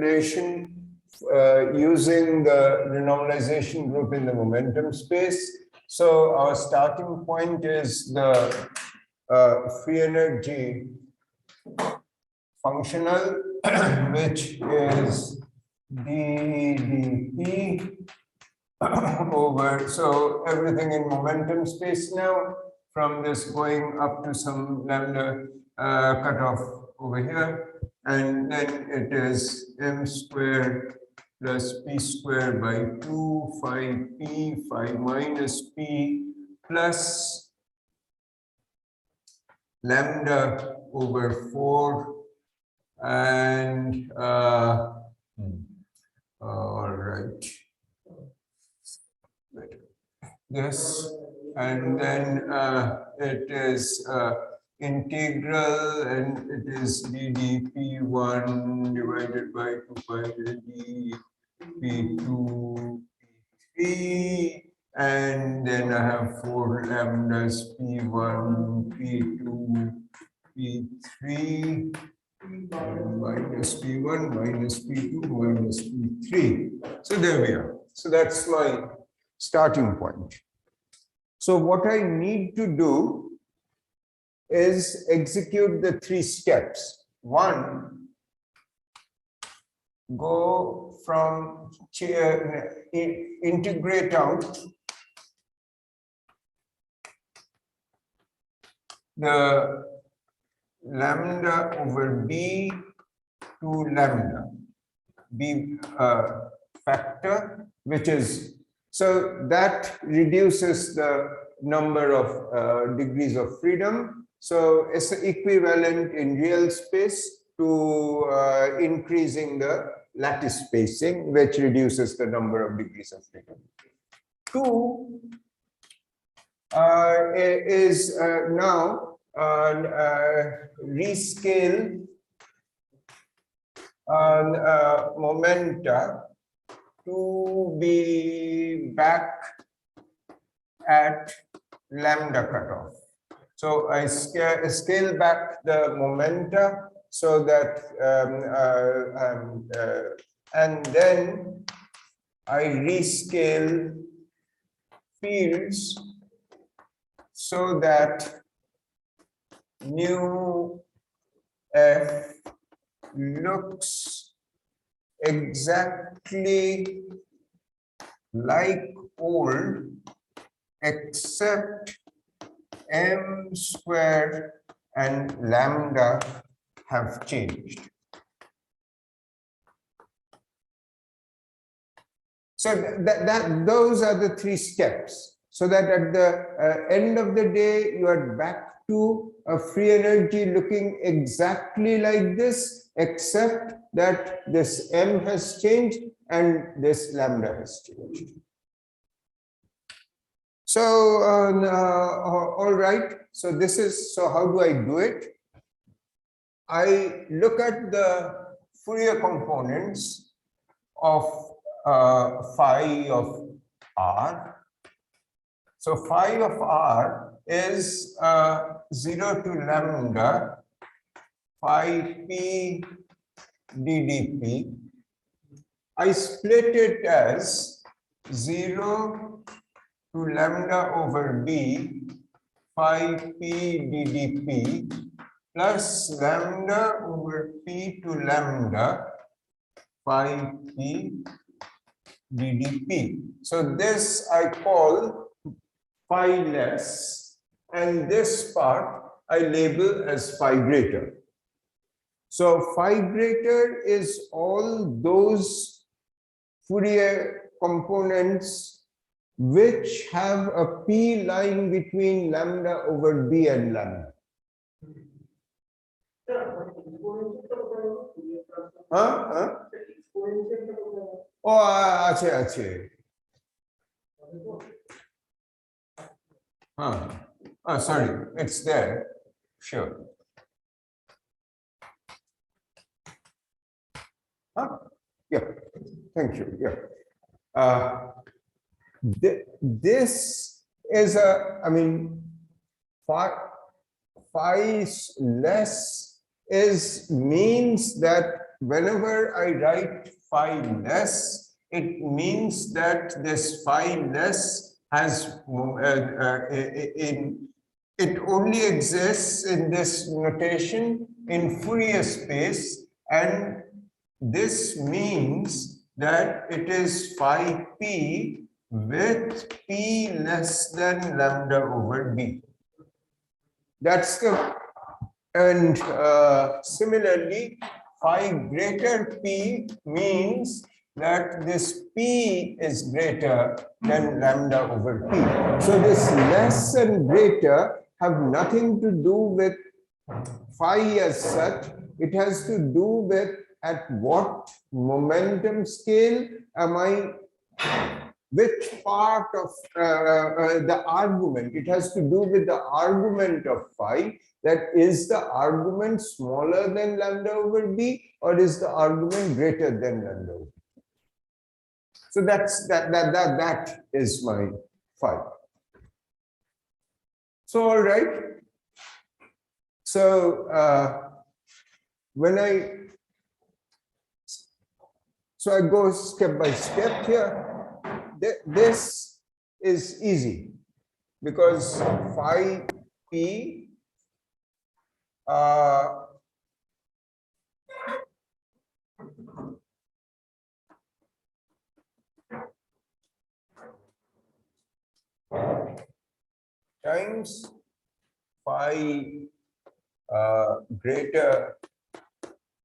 calculation using the renormalization group in the momentum space. So our starting point is the free energy functional, which is dDp over, so everything in momentum space now, from this going up to some lambda cutoff over here, and then it is m squared plus p squared by 2 phi p phi minus p plus lambda over 4 and all right, this, and then it is integral, and it is ddp1 divided by 2 pi dp2 p3, and then I have 4 lambdas p1 p2 p3 minus p1 minus p2 minus p3. So there we are. So that's my starting point. So what I need to do is execute the 3 steps. One, go from integrate out the lambda over b to lambda, b factor, which is, so that reduces the number of degrees of freedom. So it's equivalent in real space to increasing the lattice spacing, which reduces the number of degrees of freedom. 2 is now rescale momenta to be back at lambda cutoff. So I scale back the momenta so that and then I rescale fields so that new f looks exactly like old, except m squared and lambda have changed. So those are the 3 steps, so that at the end of the day you are back to a free energy looking exactly like this, except that this m has changed and this lambda has changed. So all right, so this is, so how do I do it? I look at the Fourier components of phi of r. So phi of r is 0 to lambda phi p ddp. I split it as 0 to lambda over b phi p ddp plus lambda over p to lambda phi p ddp. So this I call phi less, and this part I label as phi greater. So phi greater is all those Fourier components which have a p lying between lambda over b and lambda. Oh, ache. Sorry, it's there. Sure. Yeah, thank you. Yeah. This is a, I mean, phi less is means that whenever I write phi less, it means that this phi less has it only exists in this notation in Fourier space, and this means that it is phi p with p less than lambda over b. That's the, and similarly, phi greater p means that this p is greater than lambda over p. So this less and greater have nothing to do with phi as such. It has to do with at what momentum scale am I, which part of the argument. It has to do with the argument of phi, that is the argument smaller than lambda over b, or is the argument greater than lambda over b. So that is my phi. So all right. So when I go step by step here. This is easy because phi p times phi greater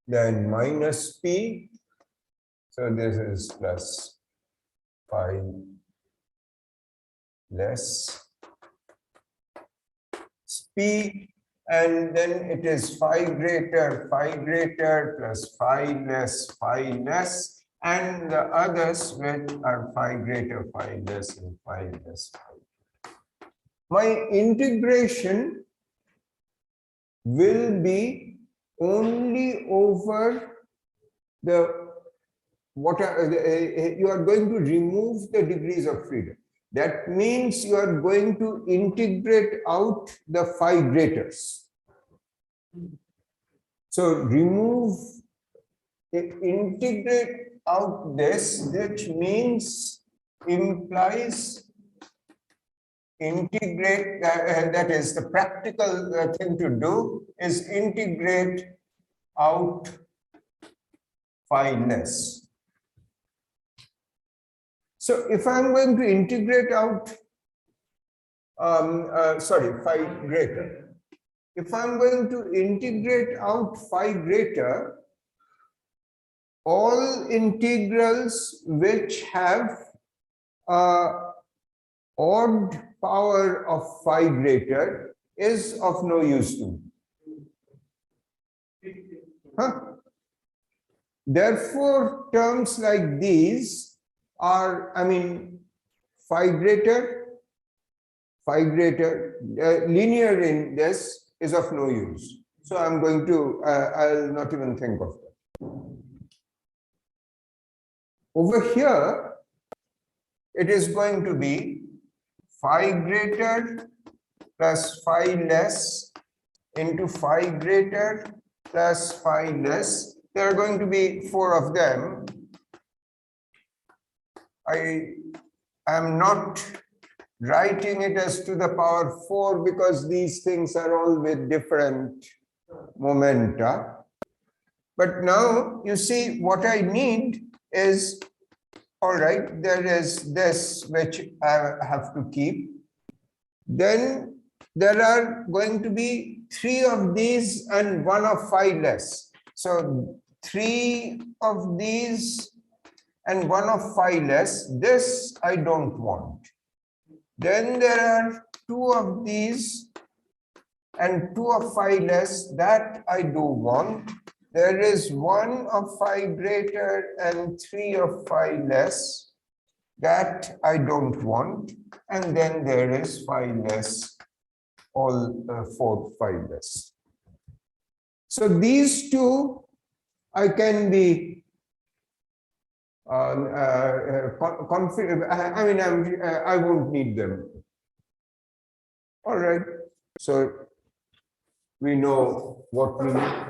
than minus p. So this is plus phi less p, and then it is phi greater plus phi less, and the others which are phi greater, phi less, and phi less. My integration will be only over the what you are going to remove the degrees of freedom. That means you are going to integrate out the phi graters. So integrate out this, which means implies integrate, that is the practical thing to do is integrate out phi less. So if I'm going to integrate out, phi greater. If I'm going to integrate out phi greater, all integrals which have odd power of phi greater is of no use to me. Therefore, terms like these are, phi greater, linear in this is of no use. So I'm going to, I'll not even think of that. Over here, it is going to be phi greater plus phi less into phi greater plus phi less. There are going to be 4 of them. I am not writing it as to the power 4 because these things are all with different momenta. But now you see what I need is, all right, there is this which I have to keep. Then there are going to be 3 of these and 1 of phi less. So 3 of these and 1 of phi less, this I don't want. Then there are 2 of these and 2 of phi less, that I do want. There is 1 of phi greater and 3 of phi less, that I don't want. And then there is phi less, all 4 phi less. So these 2 I can be confident. I won't need them. All right. So we know what we need.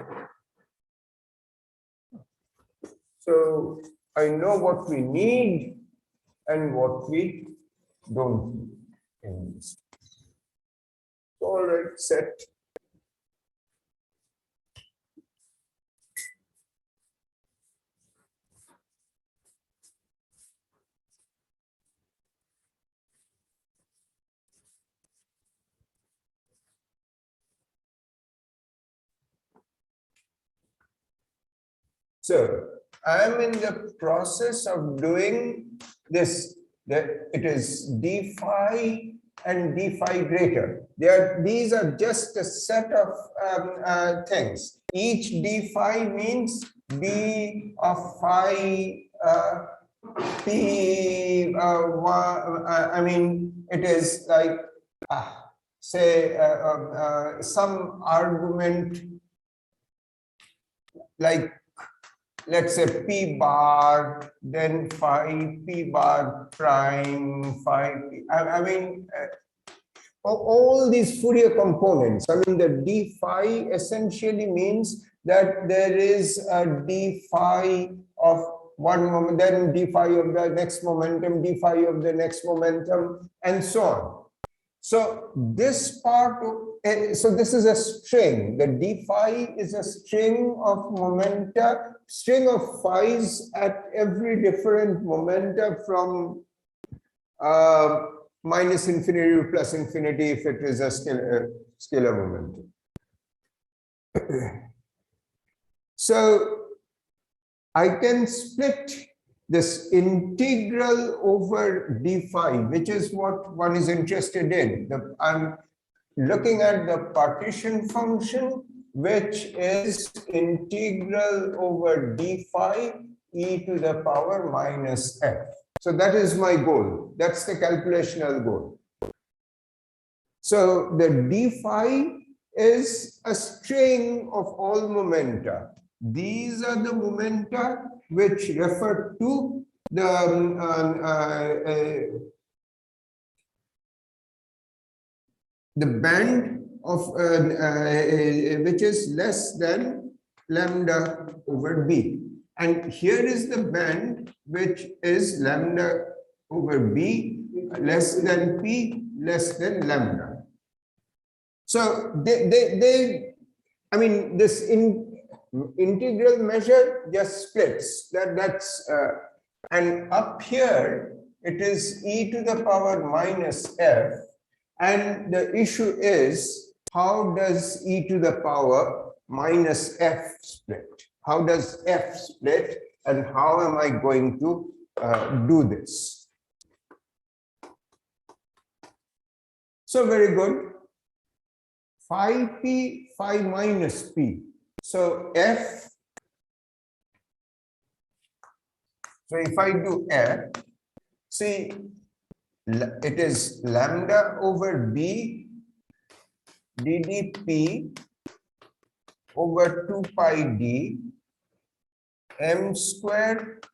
So I know what we need and what we don't need in this. All right, set. So I am in the process of doing this. That it is d phi and d phi greater. These are just a set of things. Each d phi means d of phi p. I mean, it is like say some argument like, let's say p bar, then phi, p bar prime, phi. I mean, all these Fourier components. I mean, the d phi essentially means that there is a d phi of one moment, then d phi of the next momentum, d phi of the next momentum, and so on. So this part, so this is a string. The d phi is a string of momenta, string of phi's at every different momenta from minus infinity to plus infinity if it is a scalar momentum. So I can split this integral over d phi, which is what one is interested in. I'm looking at the partition function, which is integral over d phi e to the power minus f. So that is my goal. That's the calculational goal. So the d phi is a string of all momenta. These are the momenta which refer to the band of which is less than lambda over b. And here is the band which is lambda over b less than p less than lambda. So I mean, this integral measure just splits. That's and up here it is e to the power minus f, and the issue is, how does e to the power minus f split? How does f split, and how am I going to do this? So very good. Phi p, phi minus p. So f, so if I do f, see, it is lambda over b ddp over 2 pi d m squared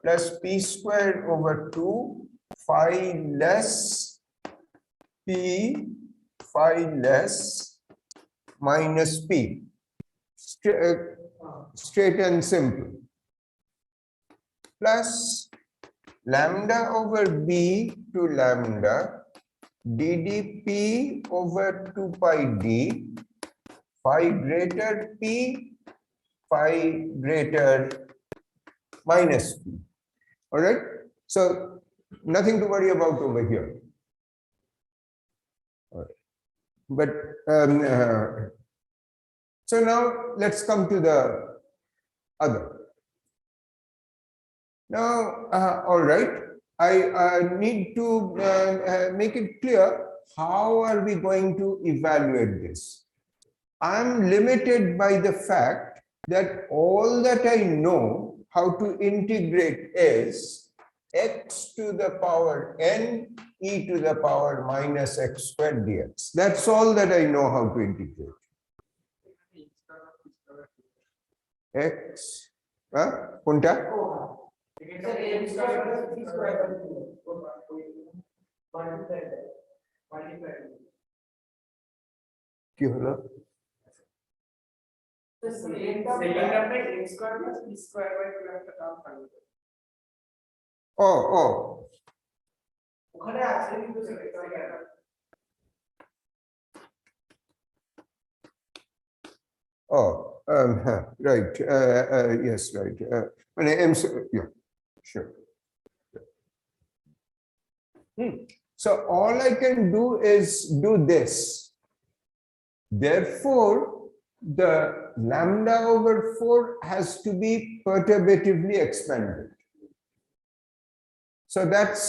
plus p squared over 2 phi less p phi less minus p. Straight and simple. Plus lambda over b to lambda ddp over 2 pi d phi greater p phi greater minus p. All right. So nothing to worry about over here. All right. But so now let's come to the other. Now, all right, I need to make it clear, how are we going to evaluate this? I'm limited by the fact that all that I know how to integrate is x to the power n e to the power minus x squared dx. That's all that I know how to integrate. X, punta? কি হলো? The second term x square plus p square by 2 একটা term থাকবে। ওখানে আছে কিন্তু right. Yes, right. Yeah, sure. So all I can do is do this. Therefore, the lambda over 4 has to be perturbatively expanded. So that's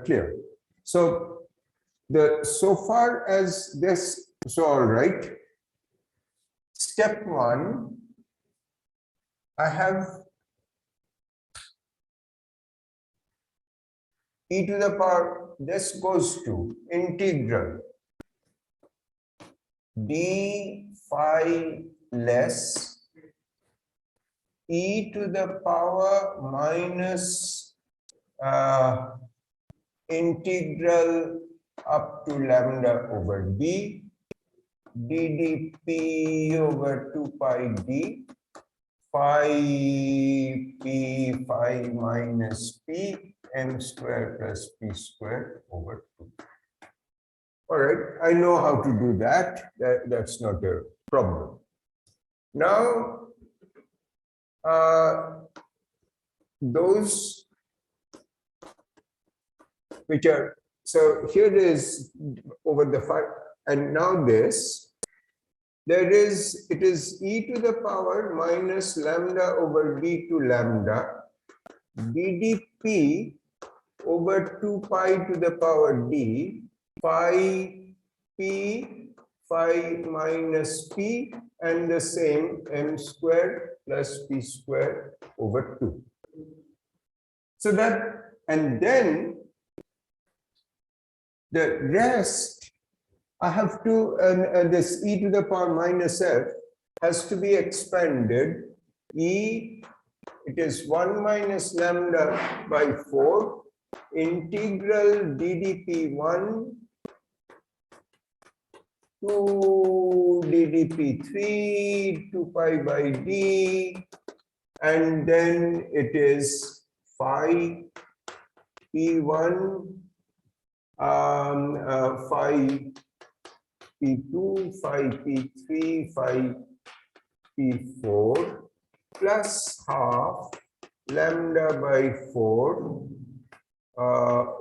clear. So far as this is all right. Step 1, I have e to the power, this goes to integral d phi less e to the power minus integral up to lambda over b ddp over 2 pi d phi p phi minus p m square plus p square over 2. All right, I know how to do that. That's not a problem. Now, those which are, so here is over the 5, and now this, there is, it is e to the power minus lambda over d to lambda ddp over 2 pi to the power d phi p phi minus p and the same m square plus p square over 2. So that, and then the rest I have to, this e to the power minus f has to be expanded. It is 1 minus lambda by 4 integral ddp1 to ddp3 2 pi by d, and then it is phi p1 phi p2 phi p3 phi p4 plus half lambda by 4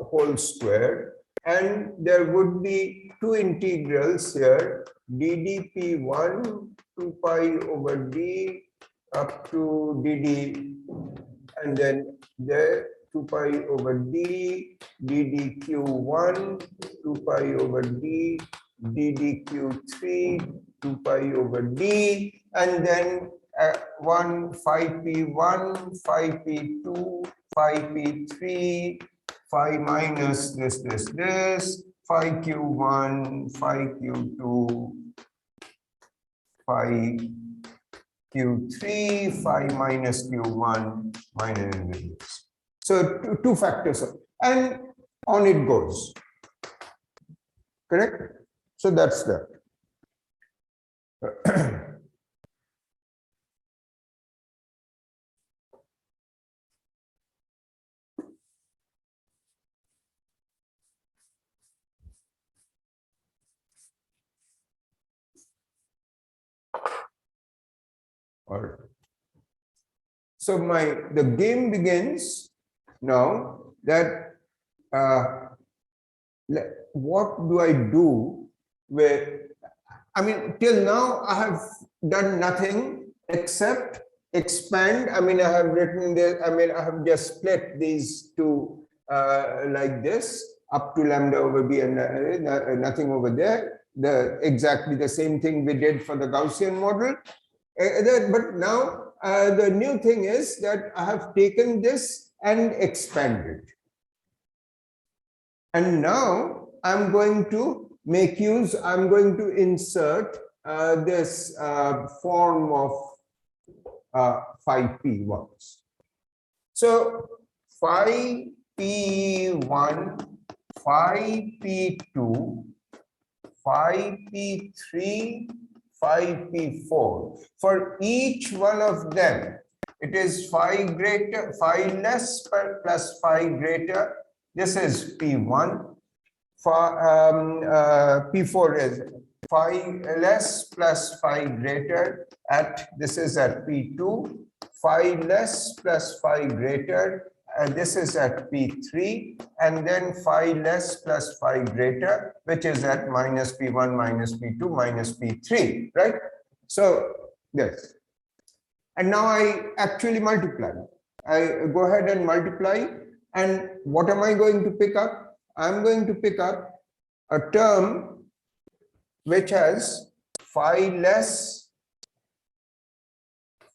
whole square, and there would be two integrals here, ddp1 2 pi over d up to dd, and then there 2 pi over d ddq1 2 pi over d ddq3 2 pi over d, and then 1 phi p1 phi p2 phi p3 phi minus this phi q1 phi q2 phi q3 phi minus q1 minus this. So two factors, and on it goes. Correct? So that's that. All right. So the game begins now. That what do I do with? I mean, till now I have done nothing except expand. I mean, I have written this. I mean, I have just split these two like this up to lambda over b, and nothing over there. Exactly the same thing we did for the Gaussian model. But now the new thing is that I have taken this and expanded. And now I'm going to make use, I'm going to insert this form of phi p1s. So phi p1, phi p2, phi p3, phi p4. For each one of them, it is phi greater, phi less plus phi greater. This is p1. P4 is phi less plus phi greater at, this is at p2, phi less plus phi greater, and this is at p3, and then phi less plus phi greater, which is at minus p1 minus p2 minus p3, right? So yes, and now I actually multiply. I go ahead and multiply, and what am I going to pick up? I'm going to pick up a term which has phi less,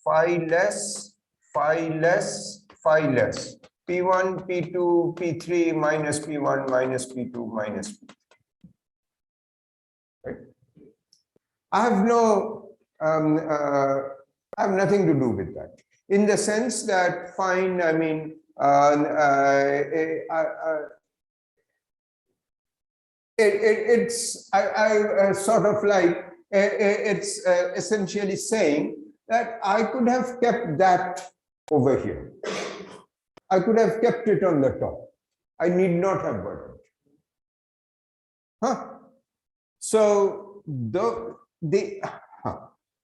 phi less, phi less, phi less, p1, p2, p3 minus p1 minus p2 minus p3. Right? I have no, I have nothing to do with that. In the sense that, fine, I mean, it's I sort of like it's essentially saying that I could have kept that over here. I could have kept it on the top. I need not have worried. So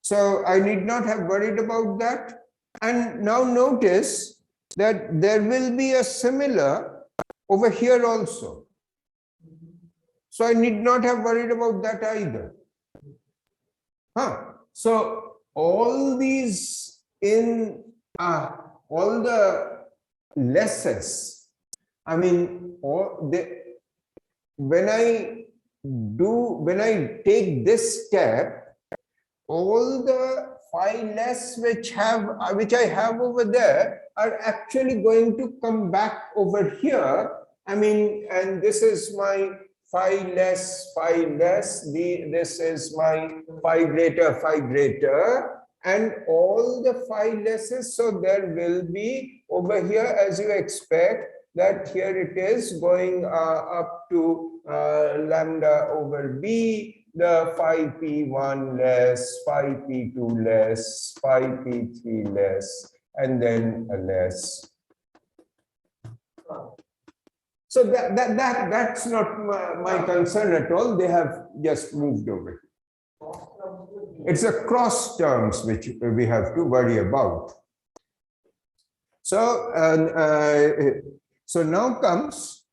so I need not have worried about that. And now notice that there will be a similar over here also. So I need not have worried about that either. So all these in all the lesses, I mean, when I take this step, all the phi less which I have over there are actually going to come back over here. I mean, and this is my phi less, this is my phi greater, and all the phi lesses. So there will be over here, as you expect, that here it is going up to lambda over b, the phi p1 less, phi p2 less, phi p3 less, and then a less. So that's not my concern at all. They have just moved over. It's a cross terms which we have to worry about. So so now comes,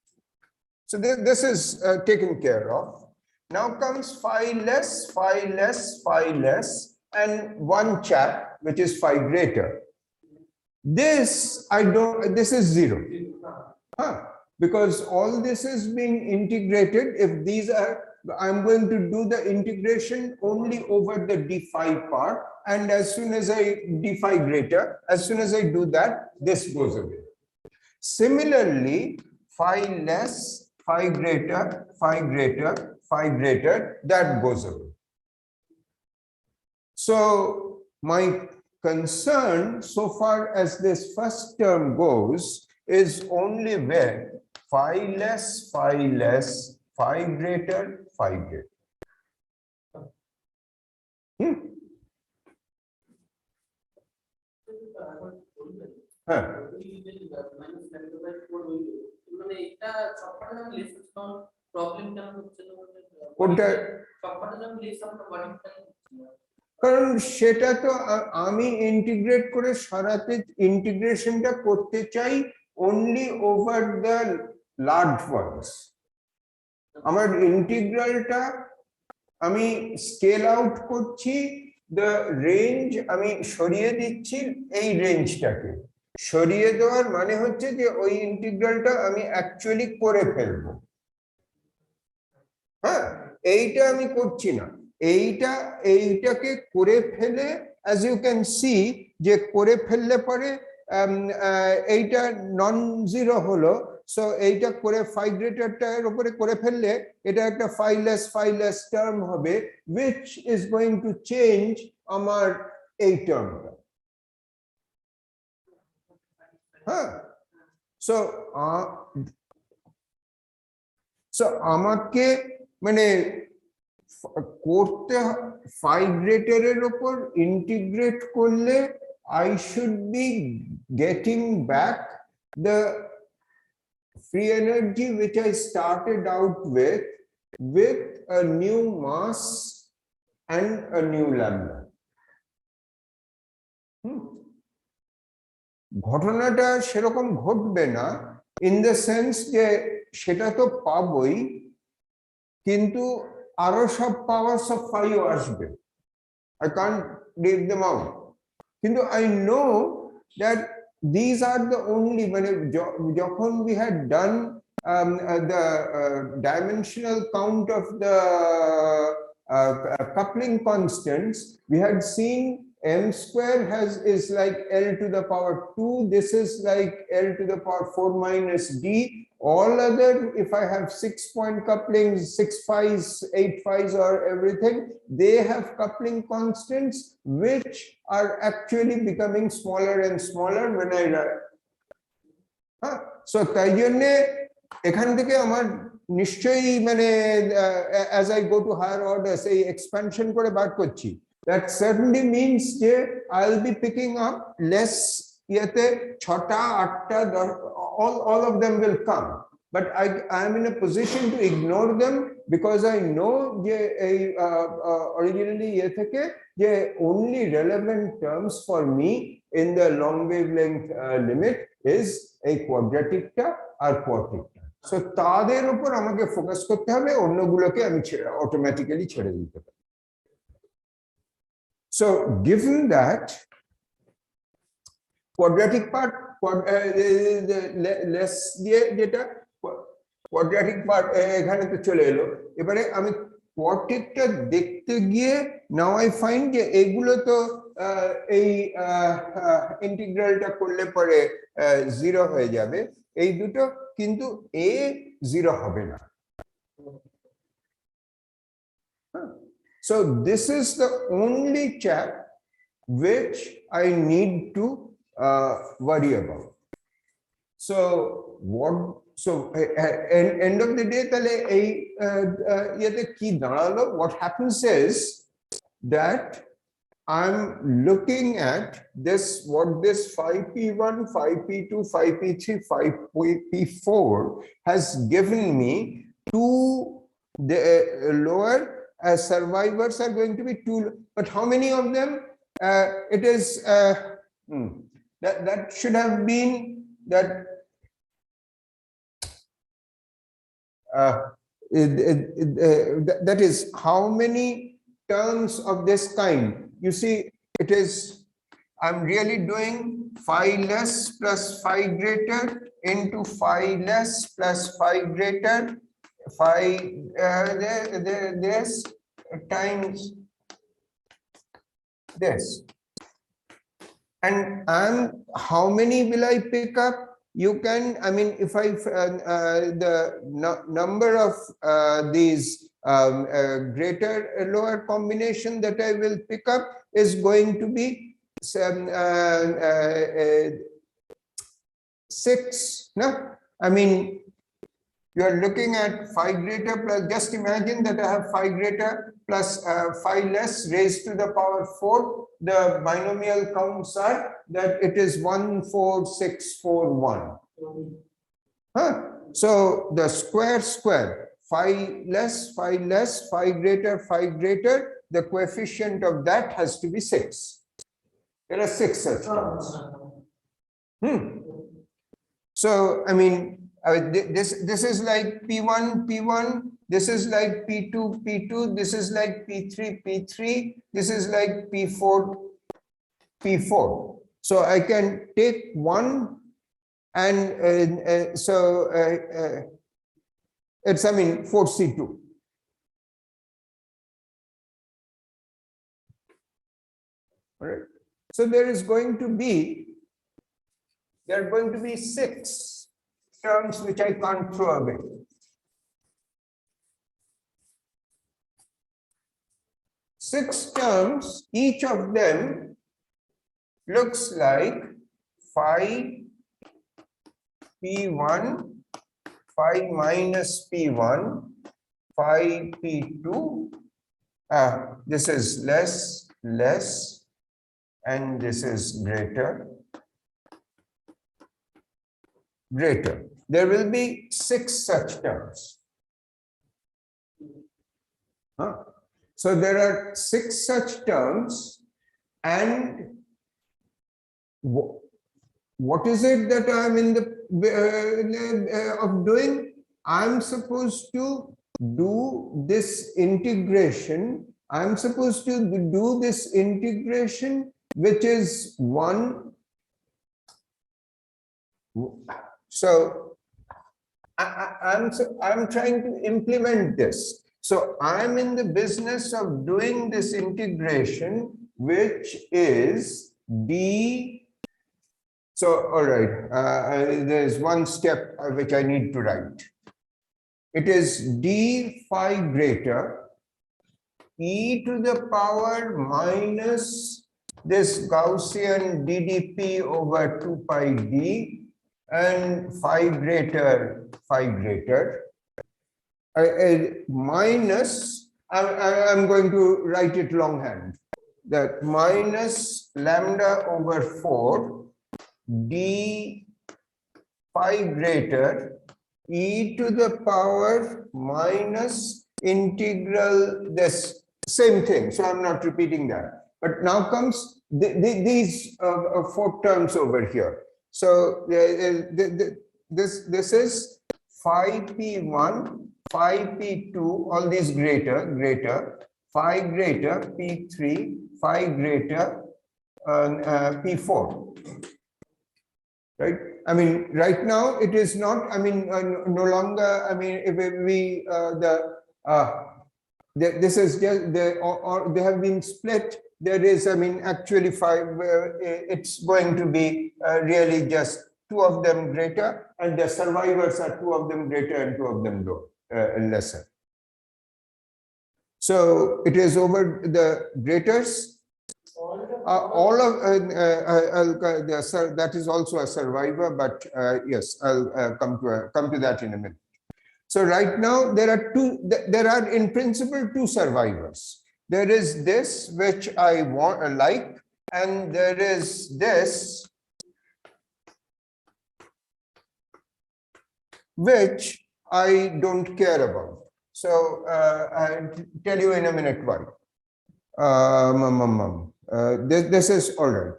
so this is taken care of. Now comes phi less, and one chap which is phi greater. This this is 0. Because all this is being integrated. If these are, I'm going to do the integration only over the d phi part, and as soon as I d phi greater, as soon as I do that, this goes away. Similarly, phi less, phi greater, that goes away. So my concern so far as this first term goes is only where phi less, phi greater, কারণ সেটা তো আমি integrate করে সরাতে ইন্টিগ্রেশনটা করতে চাই only over the large ones. আমার ইন্টিগ্রালটা আমি স্কেল আউট করছি, the range আমি সরিয়ে দিচ্ছি এই রেঞ্জটাকে। সরিয়ে দেওয়ার মানে হচ্ছে যে ওই ইন্টিগ্রালটা আমি অ্যাকচুয়ালি করে ফেলবো। এইটা আমি করছি না, এইটাকে করে ফেলে as you can see যে করে ফেললে পরে এইটা নন জিরো হলো। সো এইটা করে phi greater-টার উপরে করে ফেললে এটা একটা phi less টার্ম হবে, which is going to change আমার এই টার্মটা। সো আমাকে মানে করতে phi greater এর উপর ইন্টিগ্রেট করলে I should be getting back the free energy which I started out with a new mass and a new lambda. ঘটনাটা সেরকম ঘটবে না in the sense যে সেটা তো পাবোই কিন্তু আরো সব পাওয়ার্স অফ phi ও আসবে I can't leave them out কিন্তু I know that these are the only মানে যখন we had done the dimensional count of the coupling constants, we had seen m square is like L to the power 2, this is like L to the power 4 minus d. All other, if I have 6-point couplings, 6 phi's, 8 phi's or everything, they have coupling constants which are actually becoming smaller and smaller when I write. So তাই জন্যে এখান থেকে আমার নিশ্চয়ই মানে as I go to higher orders এই expansion করে বার করছি. That certainly means যে I'll be picking up less ইয়েতে 6টা 8টা all of them will come, but I am in a position to ignore them because I know যে এই originally ইয়ে থেকে যে only relevant terms for me in the long wavelength limit is এই quadraticটা আর quarticটা. So তাদের উপর আমাকে ফোকাস করতে হবে, অন্যগুলোকে আমি অটোমেটিক্যালি ছেড়ে দিতে পারি. So given that quadratic part less দিয়ে যেটা quadratic part এখানে তো চলে এলো, এবারে আমি quarticটা দেখতে গিয়ে now I find যে এগুলো তো এই ইন্টিগ্রালটা করলে পরে 0 হয়ে যাবে, এই দুটো কিন্তু a 0 হবে না. So this is the only chap which I need to worry about. So what? So end of the day, what happens is that I'm looking at this, what this phi p1, phi p2, phi p3, phi p4 has given me. Two the lower survivors are going to be 2, but how many of them? It is that should have been that that is how many terms of this kind. You see, it is I'm really doing phi less plus phi greater into phi less plus phi greater phi this times this, and how many will I pick up? You can, I mean, if I the number of these greater lower combination that I will pick up is going to be 6. No, I mean, you are looking at phi greater plus, just imagine that I have phi greater plus phi less raised to the power 4. The binomial counts are that it is 1, 4, 6, 4, 1. So the square, phi less, phi greater, the coefficient of that has to be 6. There are 6 such terms. So, I mean, this is like P1, this is like P2, this is like P3, this is like P4. So I can take one and it's, I mean, 4C2. All right. So there are going to be 6 terms which I can't throw away. Six terms, each of them looks like phi p1, phi minus p1, phi p2, This is less, less, and this is greater, greater. There will be 6 such terms. So there are 6 such terms, and what is it that I'm in the of doing? I'm supposed to do this integration. I'm supposed to do this integration, which is 1. So I'm trying to implement this. So I'm in the business of doing this integration, which is d. So, all right, there's one step which I need to write. It is d phi greater e to the power minus this Gaussian ddp over 2 pi d and phi greater minus, I'm going to write it longhand, that minus lambda over 4 d phi greater e to the power minus integral this same thing. So I'm not repeating that. But now comes these 4 terms over here. So this is phi p1, phi p2, all these greater, phi greater p3, phi greater p4. Right? I mean, right now it is not. I mean, no longer. I mean, if we this is just or they have been split. There is. I mean, actually 5. It's going to be really just 2 of them greater, and the survivors are 2 of them greater and 2 of them lesser. So it is over the graters. All of that is also a survivor, but yes, I'll come to that in a minute. So right now there are in principle 2 survivors. There is this which I like, and there is this which I don't care about. So I'll tell you in a minute why. This is all right.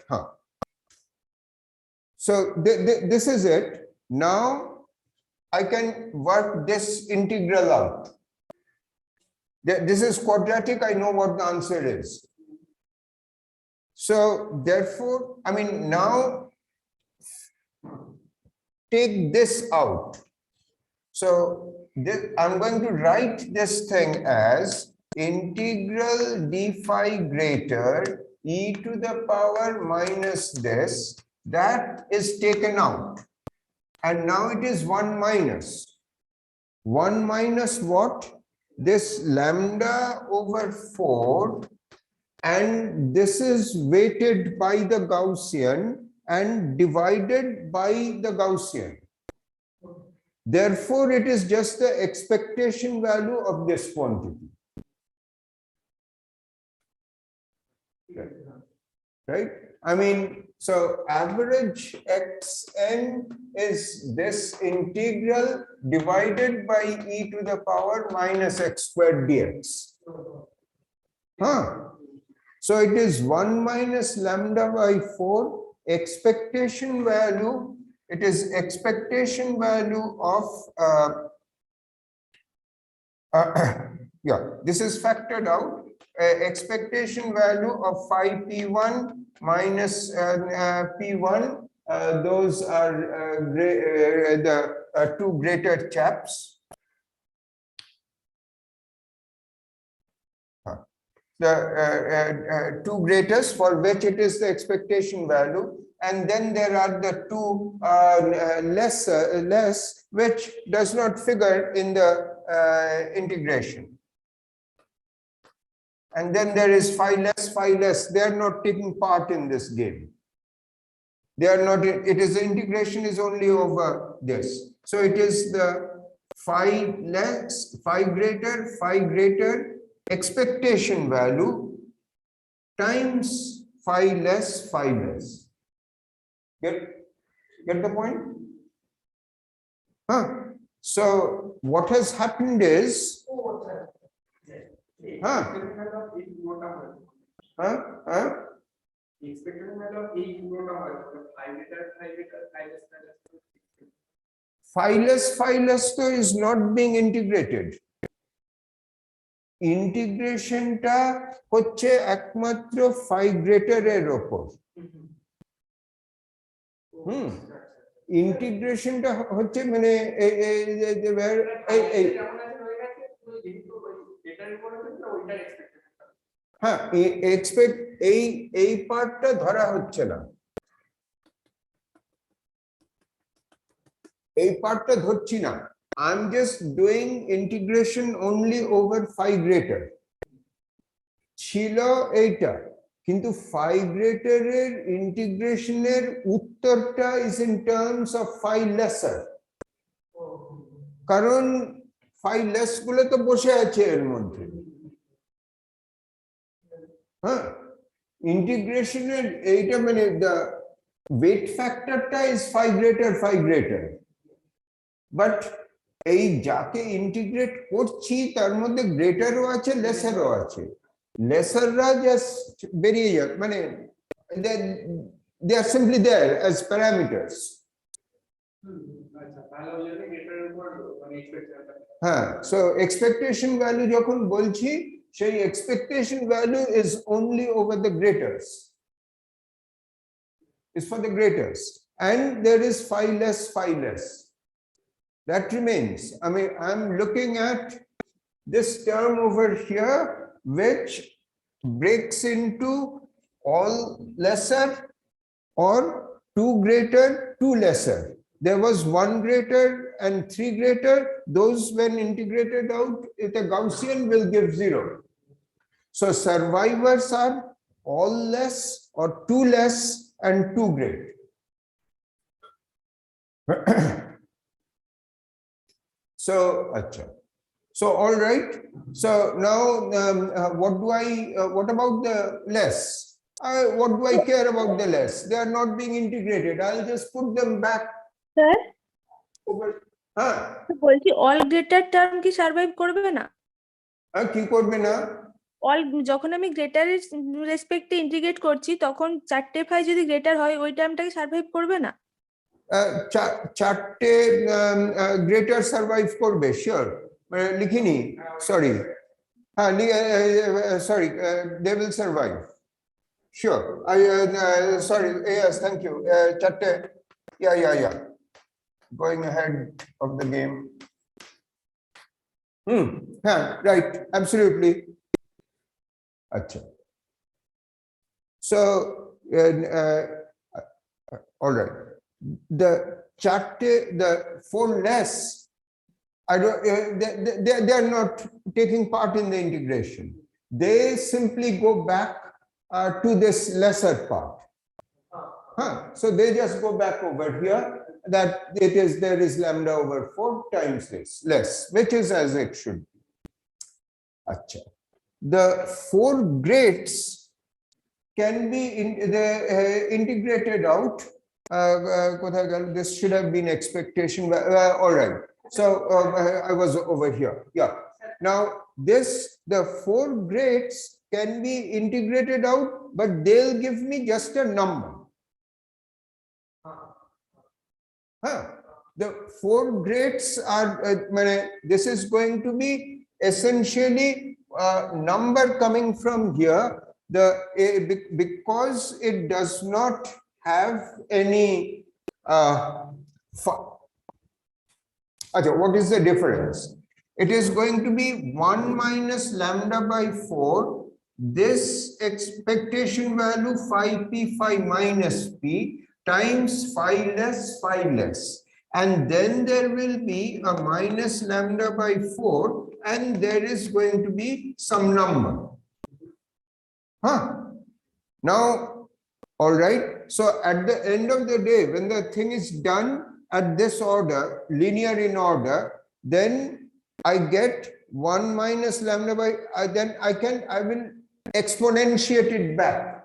So this is it. Now I can work this integral out. This is quadratic. I know what the answer is. So therefore, I mean, now take this out. So I'm going to write this thing as integral d phi greater e to the power minus this. That is taken out. And now it is 1 minus. 1 minus what? This lambda over 4. And this is weighted by the Gaussian and divided by the Gaussian. Therefore, it is just the expectation value of this quantity. Right? I mean, so average xn is this integral divided by e to the power minus x squared dx. So it is 1 minus lambda by 4 expectation value. It is expectation value of yeah, this is factored out. Expectation value of phi p1 minus p1. Those are the 2 greater chaps. The 2 greatest for which it is the expectation value. And then there are the 2 less, which does not figure in the integration. And then there is phi less. They are not taking part in this game. They are not. It is the integration is only over this. So it is the phi less, phi greater expectation value times phi less, phi less. Get the point? Huh? So what has happened is, huh? Huh? Huh? Phi less is not being integrated. Integrationটা হচ্ছে একমাত্র phi greater এর উপর। ইন্টিগ্রেশনটা হচ্ছে মানে হ্যাঁ expect এই পার্টটা ধরা হচ্ছে না, এই পার্টটা ধরছি না। I'm just doing integration only over phi greater ছিল এইটা, কিন্তু phi greater এর ইন্টিগ্রেশনের উত্তরটা is in terms of phi lesser, কারণ phi less গুলো তো বসে আছে এর মধ্যে। হ্যাঁ, ইন্টিগ্রেশনের এইটা মানে the weight factorটা is phi greater, but এই যাকে ইন্টিগ্রেট করছি তার মধ্যে গ্রেটারও আছে, লেসারও আছে। লেসাররা জাস্ট বেরিয়ে যাক, মানে they are simply there as parameters. হ্যাঁ, so expectation value যখন বলছি, সেই expectation value is only over the graters, is for the graters, and there is phi less. That remains. I mean, I'm looking at this term over here, which breaks into all lesser or 2 greater, 2 lesser. There was 1 greater and 3 greater. Those when integrated out, the Gaussian will give 0. So survivors are all less or 2 less and 2 great. So, acha. So all right. So now, what about the less? What do I care about the less? They are not being integrated. I'll just put them back. Sir, Over. বলছি all greater term কি survive করবে না? কি করবে না? all যখন আমি greater এর রেসপেক্টে ইন্টিগ্রেট করছি তখন চারটে ফাই যদি গ্রেটার হয় ওই টার্মটাকে সার্ভাইভ করবে না? চারটে গ্রেটার সার্ভাইভ করবে, শিওর। লিখিনি, সরি, হ্যাঁ sorry, they will survive, sure. Sorry, yes, thank you. চারটে, yeah, going ahead of the game. হ্যাঁ, right, absolutely. আচ্ছা, so all right. The charte, the 4 less, I don't, they are not taking part in the integration. They simply go back to this lesser part. So they just go back over here, that there is lambda over 4 times this less, which is as it should be. Acha. The 4 greats can be integrated out. This should have been expectation. All right. So I was over here. Yeah. Now the 4 greats can be integrated out, but they'll give me just a number. The 4 greats are. This is going to be essentially a number coming from here. Because it does not have any what is the difference? It is going to be 1 minus lambda by 4, this expectation value phi p phi minus p times phi less, and then there will be a minus lambda by 4, and there is going to be some number. Now, all right, so at the end of the day, when the thing is done at this order, linear in order, then I get 1 minus lambda by, then I will exponentiate it back.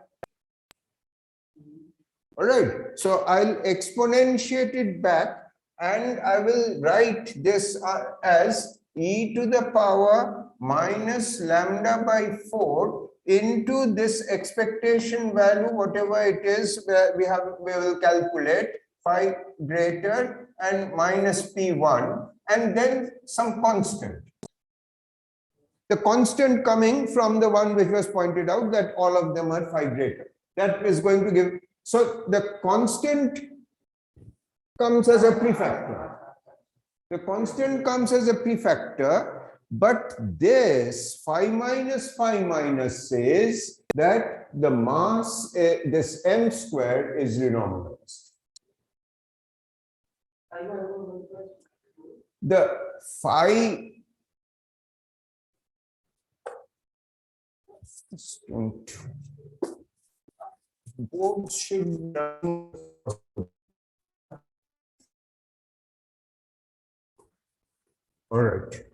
All right, so I'll exponentiate it back and I will write this as e to the power minus lambda by 4 into this expectation value, whatever it is, we will calculate phi greater and minus p1, and then some constant. The constant coming from the one which was pointed out, that all of them are phi greater. That is going to give, so the constant comes as a prefactor. The constant comes as a prefactor, but this phi minus says that the mass, this m square, is renormalized. The phi, both should all right.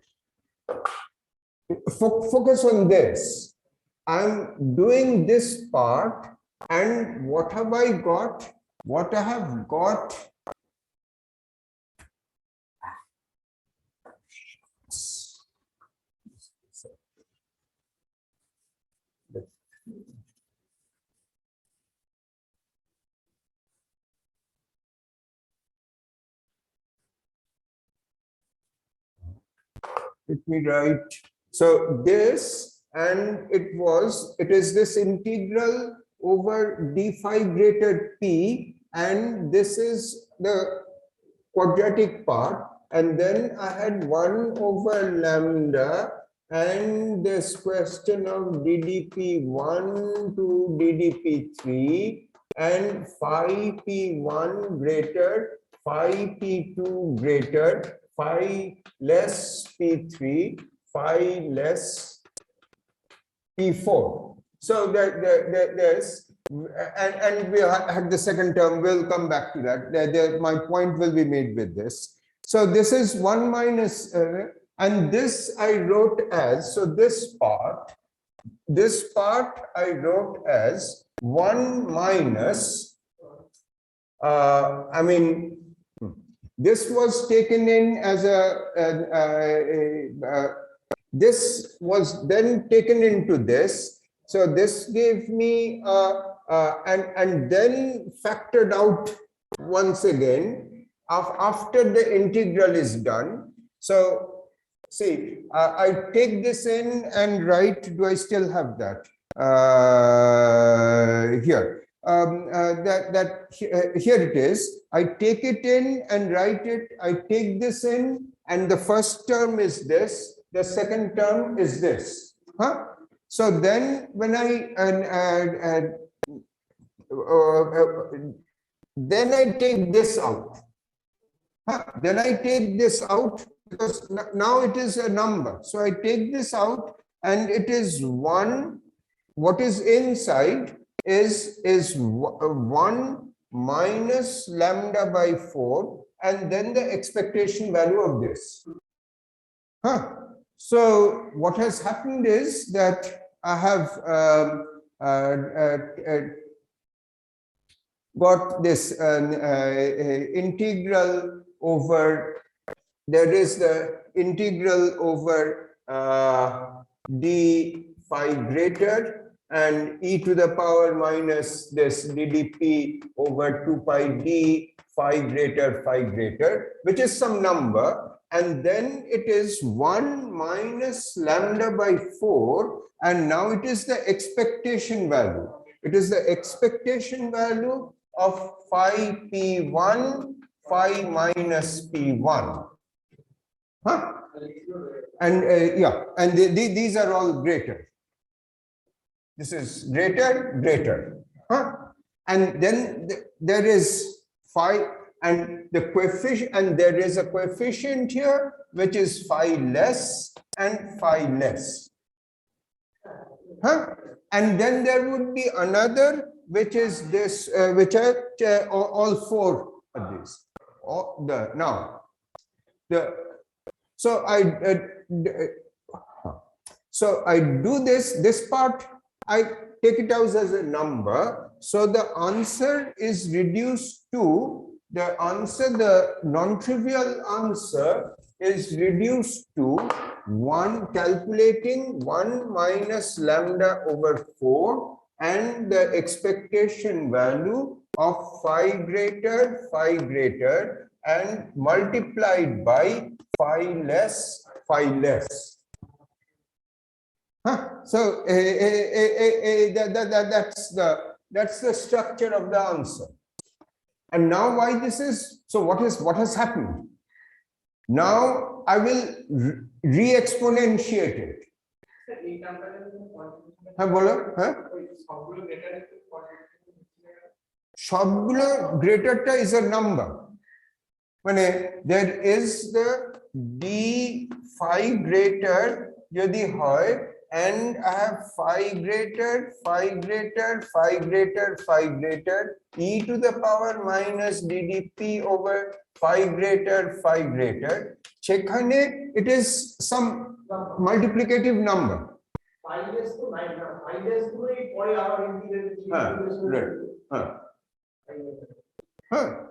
Focus on this. I'm doing this part, and what have I got? What I have got, let me write. So this, and it is this integral over d phi greater p, and this is the quadratic part, and then I had 1 over lambda and this question of ddp1 to ddp3 and phi p1 greater, phi p2 greater, phi less p3, phi less p4. So there's, and we had the second term, we'll come back to that. My point will be made with this. So this is 1 minus, and this I wrote as, so this part I wrote as 1 minus, this was taken in as this was then taken into this. So this gave me, and then factored out once again after the integral is done. So see, I take this in and write, do I still have that? Here. Here it is. I take it in and write it. I take this in, and the first term is this. The second term is this. So then, when then I take this out. Then I take this out because now it is a number. So I take this out, and it is 1. What is inside is 1 minus lambda by 4, and then the expectation value of this. So what has happened is that I have got this integral over, there is the integral over d phi greater and e to the power minus this ddp over 2 pi d phi greater, which is some number. And then it is 1 minus lambda by 4, and now it is the expectation value. It is the expectation value of phi p1, phi minus p1. And yeah, and these are all greater. This is greater. And then there is phi, and the coefficient, and there is a coefficient here which is phi less and phi less. And then there would be another which is this, which are all 4 of these. So So I do this part, I take it out as a number. So the answer is reduced to the non-trivial answer is reduced to calculating 1 minus lambda over 4 and the expectation value of phi greater and multiplied by phi less. So that's the structure of the answer. And now why this is, so what has happened? Now I will re-exponentiate it. Shabgulo greater is a number. There is the d phi greater yadi hoy, and I have phi greater e to the power minus ddp over phi greater. Chekhane, it is some multiplicative number.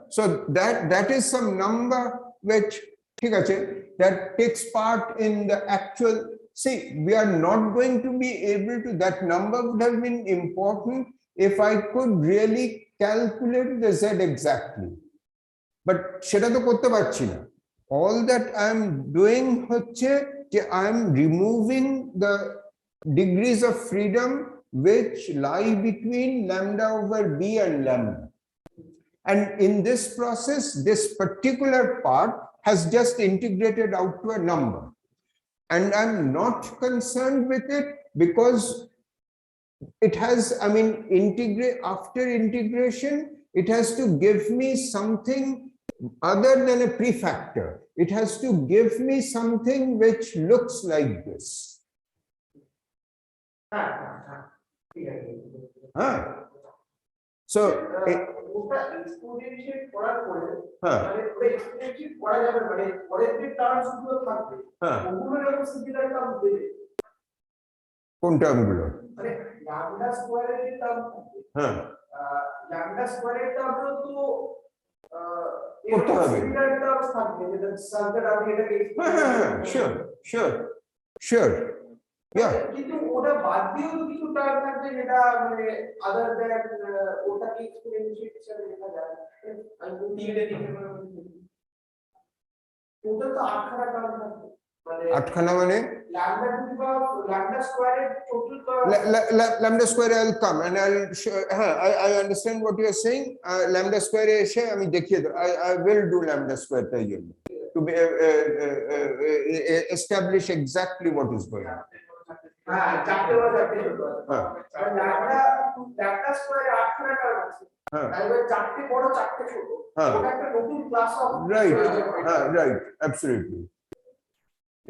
So that is some number which that takes part in the actual. See, we are not going to be able to, that number would have been important if I could really calculate the z exactly. But all that I am doing, I am removing the degrees of freedom which lie between lambda over b and lambda. And in this process, this particular part has just integrated out to a number. And I'm not concerned with it because it has, after integration, it has to give me something other than a prefactor. It has to give me something which looks like this. So, কোন টার্মগুলো lambda স্কয়ারের term lambda স্কয়ারের term তো করতে হবে term থাকবে যেটা সার্কেট আপনি এটাকে sure কিন্তু ওটা বাদ দিয়েও তো কিছু টার্ম থাকবে যেটা আদার দ্যাট ওটাকে এক্সপোনেনশিয়াল হিসেবে লেখা যায় আমি তিনটে দিকে টোটাল তো 8 খানা টার্ম থাকবে আটখানা lambda square total lambda square I'll come and I'll I understand what you are saying. Lambda square এসে আমি দেখিয়ে দেব. I will do lambda square তাই জন্য to be establish exactly what is going on. চারটে lambda square 8 খানা term আছে। তাহলে চারটে বড় চারটে ছোট। ওটা একটা নতুন class of right absolutely.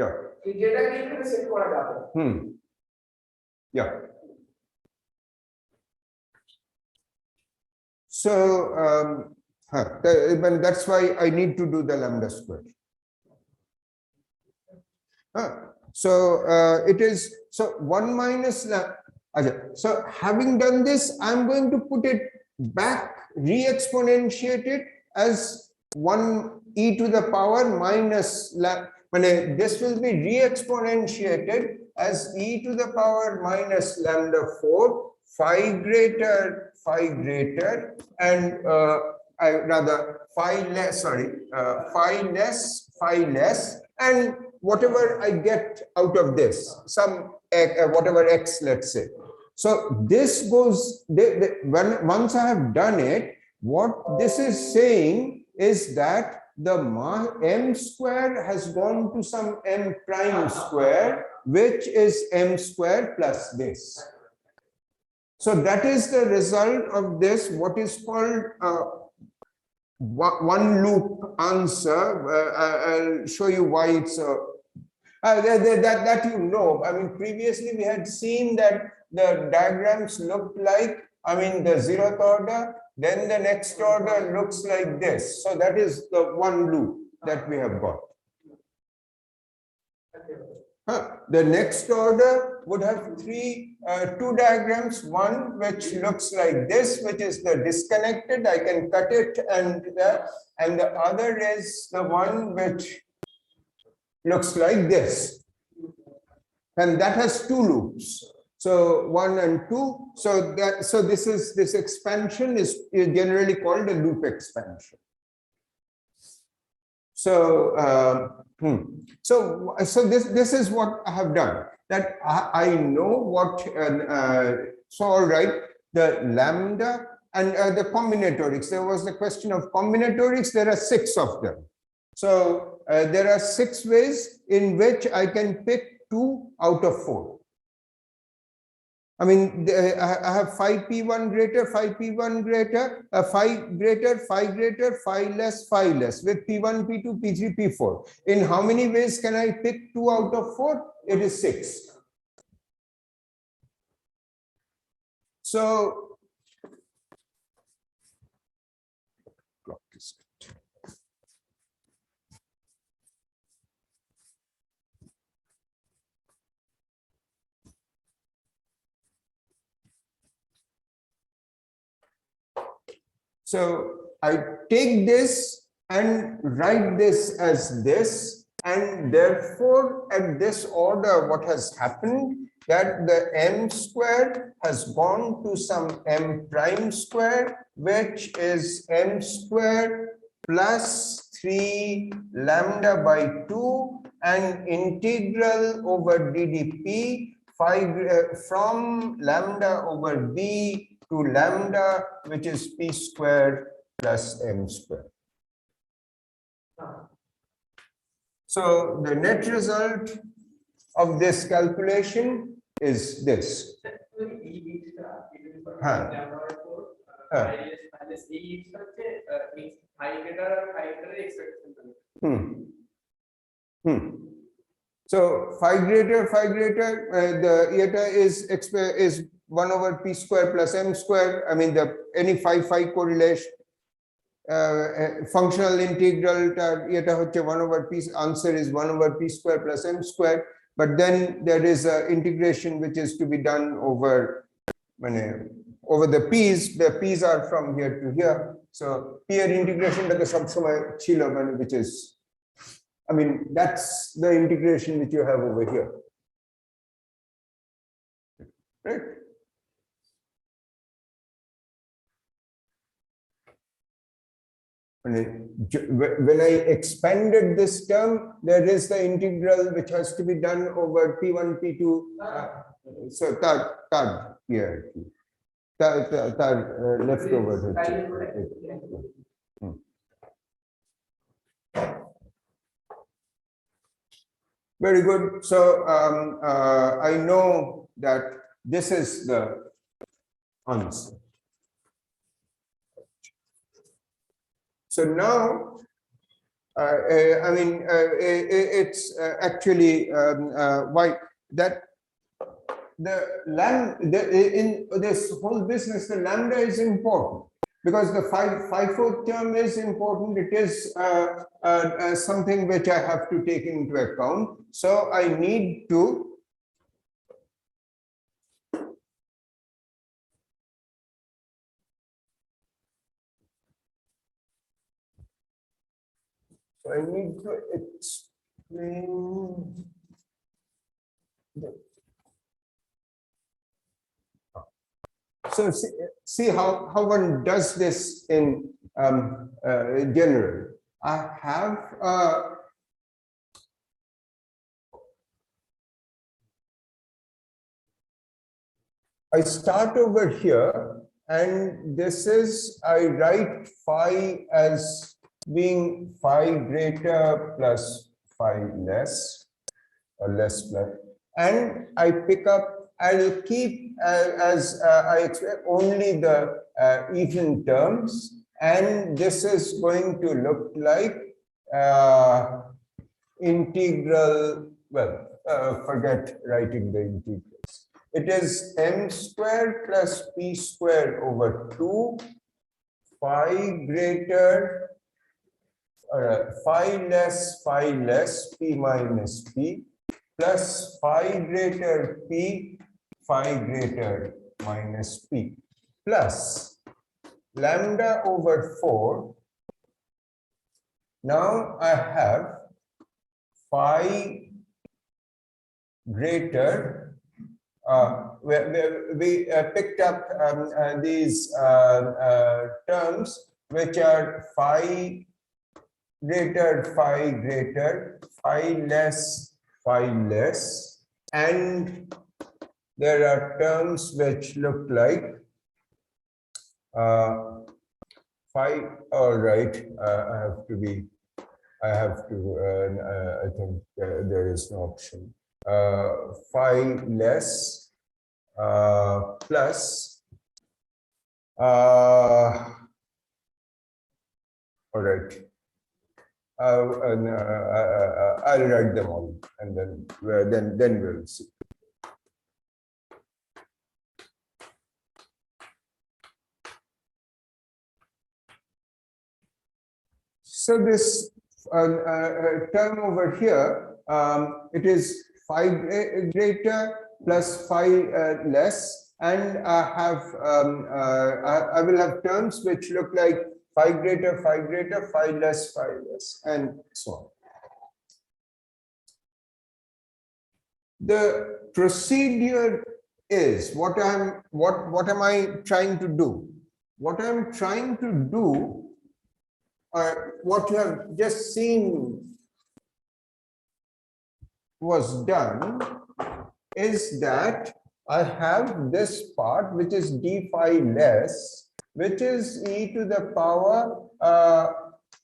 Yeah. Yeah. So that's why I need to do the lambda square. So it is 1 minus lambda. So having done this, I'm going to put it back, re-exponentiate it as 1 e to the power minus lambda. This will be re-exponentiated as e to the power minus lambda 4 phi greater and phi less and whatever I get out of this, some whatever x, let's say. So this goes once I have done it, what this is saying is that the m square has gone to some m prime square, which is m square plus this. So that is the result of this, what is called one loop answer. I'll show you why it's that you know. I mean, previously we had seen that the diagrams looked like, the 0th order, then the next order looks like this. So that is the one loop that we have got. The next order would have two diagrams, one which looks like this, which is the disconnected, I can cut it, and the other is the one which looks like this, and that has two loops. So 1 and 2. So this expansion is generally called a loop expansion. So this is what I have done. That I know what. So all right, the lambda and the combinatorics. There was the question of combinatorics. There are 6 of them. So there are 6 ways in which I can pick 2 out of 4. I mean, I have phi p1 greater, phi p1 greater, phi greater, phi greater, phi less, with p1, p2, p3, p4. In how many ways can I pick 2 out of 4? It is 6. So, clock is set. So I take this and write this as this, and therefore at this order what has happened, that the m square has gone to some m prime square, which is m square plus 3 lambda by 2 and integral over ddp from lambda over b to lambda, which is p square plus m square. So the net result of this calculation is this. So phi greater, the eta is 1 over p square plus m square. I mean, any phi correlation, functional integral eta hoche 1 over p, answer is 1 over p square plus m square. But then there is an integration which is to be done over the p's. The p's are from here to here. So p integration which is, I mean, that's the integration which you have over here. Right? When I expanded this term, there is the integral which has to be done over P1, P2. So tad here. Left over. Very good. So I know that this is the answer. So now, I mean, it's actually why that in this whole business, the lambda is important because the 5/4 term is important. It is something which I have to take into account. So I need to explain so see how one does this in general. I have I start over here, and this is, I write phi as being phi greater plus phi less, or less plus, and I pick up, I'll keep as I expect only the even terms, and this is going to look like integral, well, forget writing the integrals. It is m square plus p square over 2 phi greater phi less p minus p plus phi greater P, phi greater minus P, plus lambda over 4. Now I have phi greater, we picked up these terms which are phi greater, phi less, and there are terms which look like phi. All right, I think there is no option. Phi less plus. All right. I'll write them all, and then we'll see. So this term over here, it is phi greater plus phi less, and I will have terms which look like phi greater, phi less, and so on. The procedure is what am I trying to do? What I'm trying to do, what you have just seen was done, is that I have this part which is d phi less, which is e to the power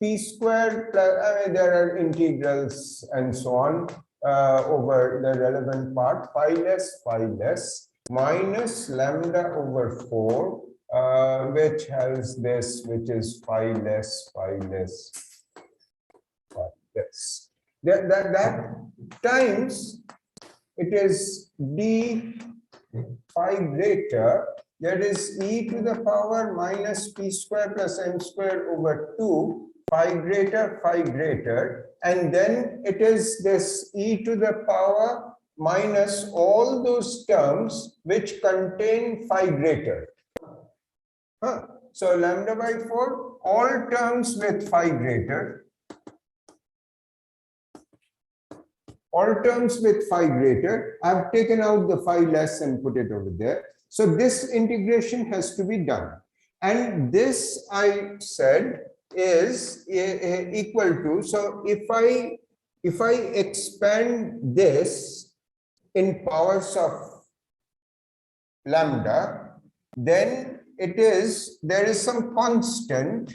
p squared plus, there are integrals and so on over the relevant part, phi less minus lambda over 4, which has this, which is phi less. That times it is d phi greater, that is e to the power minus p square plus m square over 2, phi greater, and then it is this e to the power minus all those terms which contain phi greater. So lambda by 4, all terms with phi greater, I've taken out the phi less and put it over there. So this integration has to be done. And this I said is equal to, so if I expand this in powers of lambda, then there is some constant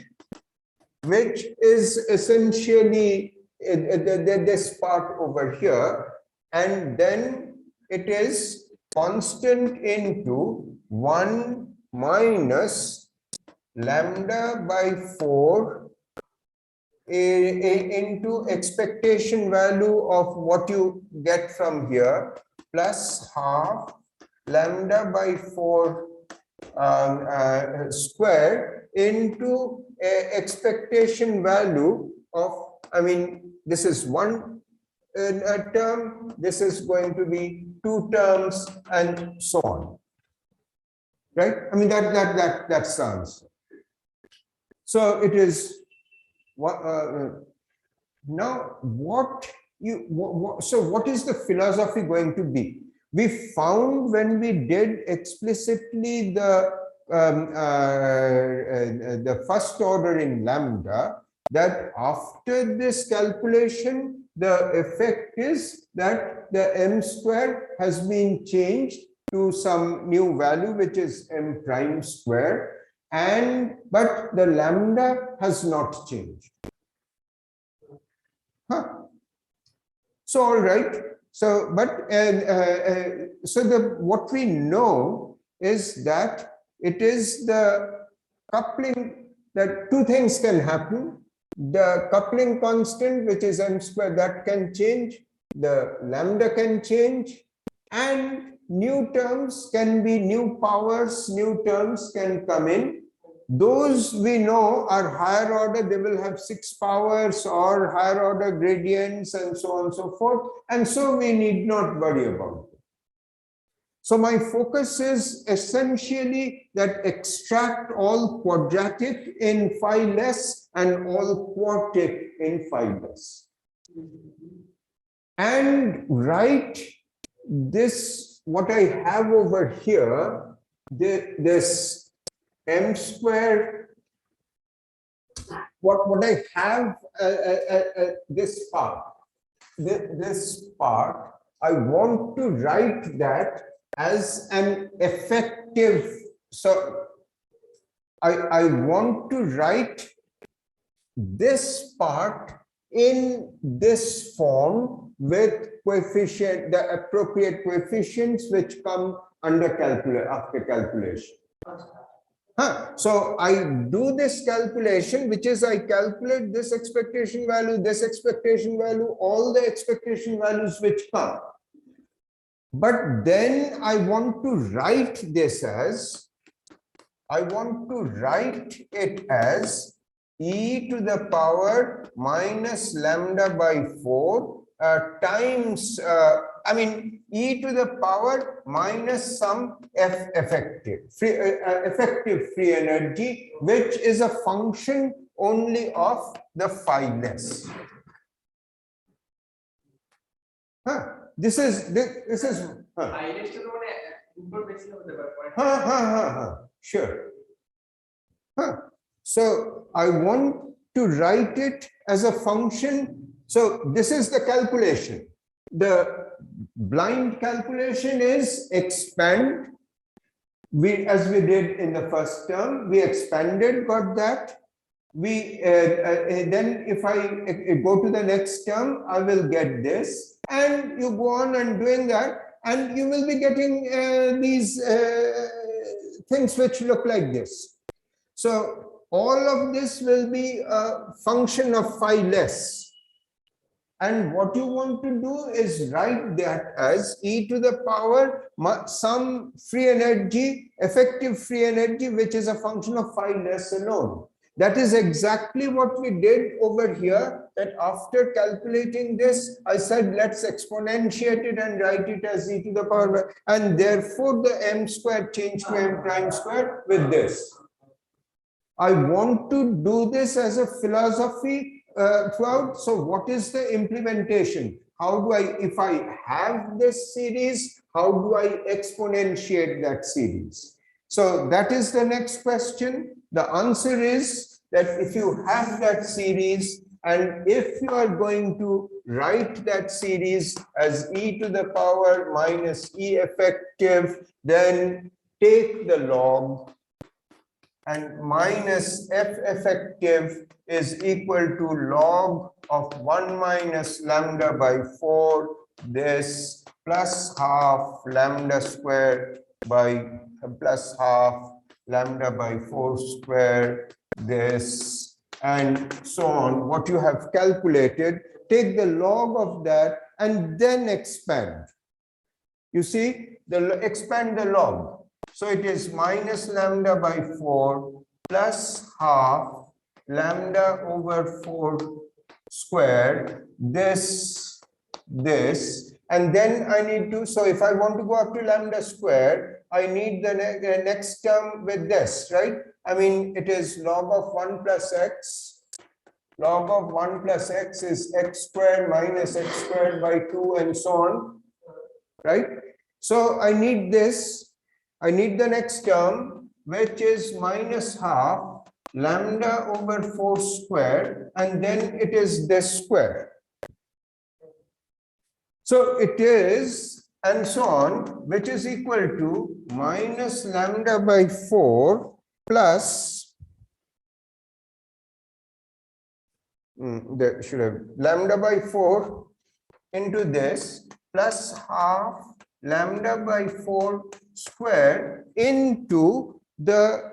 which is essentially this part over here, and then it is constant into 1 minus lambda by 4 into expectation value of what you get from here, plus half lambda by 4 square into expectation value of, this is one term, this is going to be 2 terms, and so on. Right? That's the answer. So it is what now so what is the philosophy going to be? We found when we did explicitly the first order in lambda, that after this calculation, the effect is that the m square has been changed to some new value, which is m prime square, but the lambda has not changed. So all right. So, but what we know is that it is the coupling, that 2 things can happen. The coupling constant, which is m square, that can change, the lambda can change, and new terms can be new powers, new terms can come in, those we know are higher order, they will have 6 powers or higher order gradients and so on and so forth. And so we need not worry about it. So my focus is essentially that extract all quadratic in phi less and all quartic in phi less. And write this, what I have over here, this m square, what I have, this part, I want to write that as an effective, so I want to write this part in this form with coefficient, the appropriate coefficients which come under after calculation. So I do this calculation, which is I calculate this expectation value, all the expectation values which come. But then I want to write this as, e to the power minus lambda by 4 times, e to the power minus some effective free energy, which is a function only of the phi less. This is sure. So I want to write it as a function. So this is the calculation. The blind calculation is expand. As we did in the first term, we expanded, got that. Then if I go to the next term, I will get this, and you go on and doing that, and you will be getting these things which look like this. So all of this will be a function of phi less. And what you want to do is write that as e to the power some free energy, effective free energy, which is a function of phi less alone. That is exactly what we did over here, that after calculating this, I said, let's exponentiate it and write it as e to the power, and therefore the m square changed to m prime square with this. I want to do this as a philosophy throughout. So what is the implementation? How do I, if I have this series, how do I exponentiate that series? So that is the next question. The answer is that if you have that series, and if you are going to write that series as e to the power minus e effective, then take the log, and minus f effective is equal to log of 1 minus lambda by 4, this plus half lambda square by plus half lambda by 4 square, this, and so on. What you have calculated, take the log of that and then expand. You see, expand the log. So it is minus lambda by 4 plus half lambda over 4 square, this, and then I need to, so if I want to go up to lambda square, I need the next term with this, right? I mean, it is log of 1 plus x. Log of 1 plus x is x squared minus x squared by 2 and so on, right? So I need this. I need the next term, which is minus half lambda over 4 square, and then it is this square. So it is, and so on, which is equal to minus lambda by 4 plus, there should have lambda by 4 into this plus half lambda by 4 square into the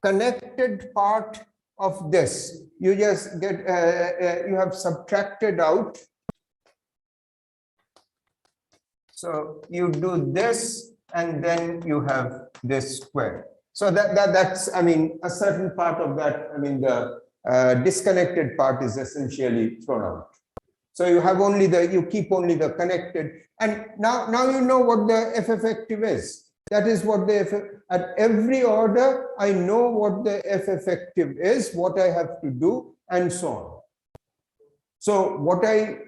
connected part of this. You just get, you have subtracted out. So you do this, and then you have this square. So that's, I mean, a certain part of that, I mean, the disconnected part is essentially thrown out. So you have only you keep only the connected, and now you know what the F effective is. That is what at every order, I know what the F effective is, what I have to do, and so on. So what I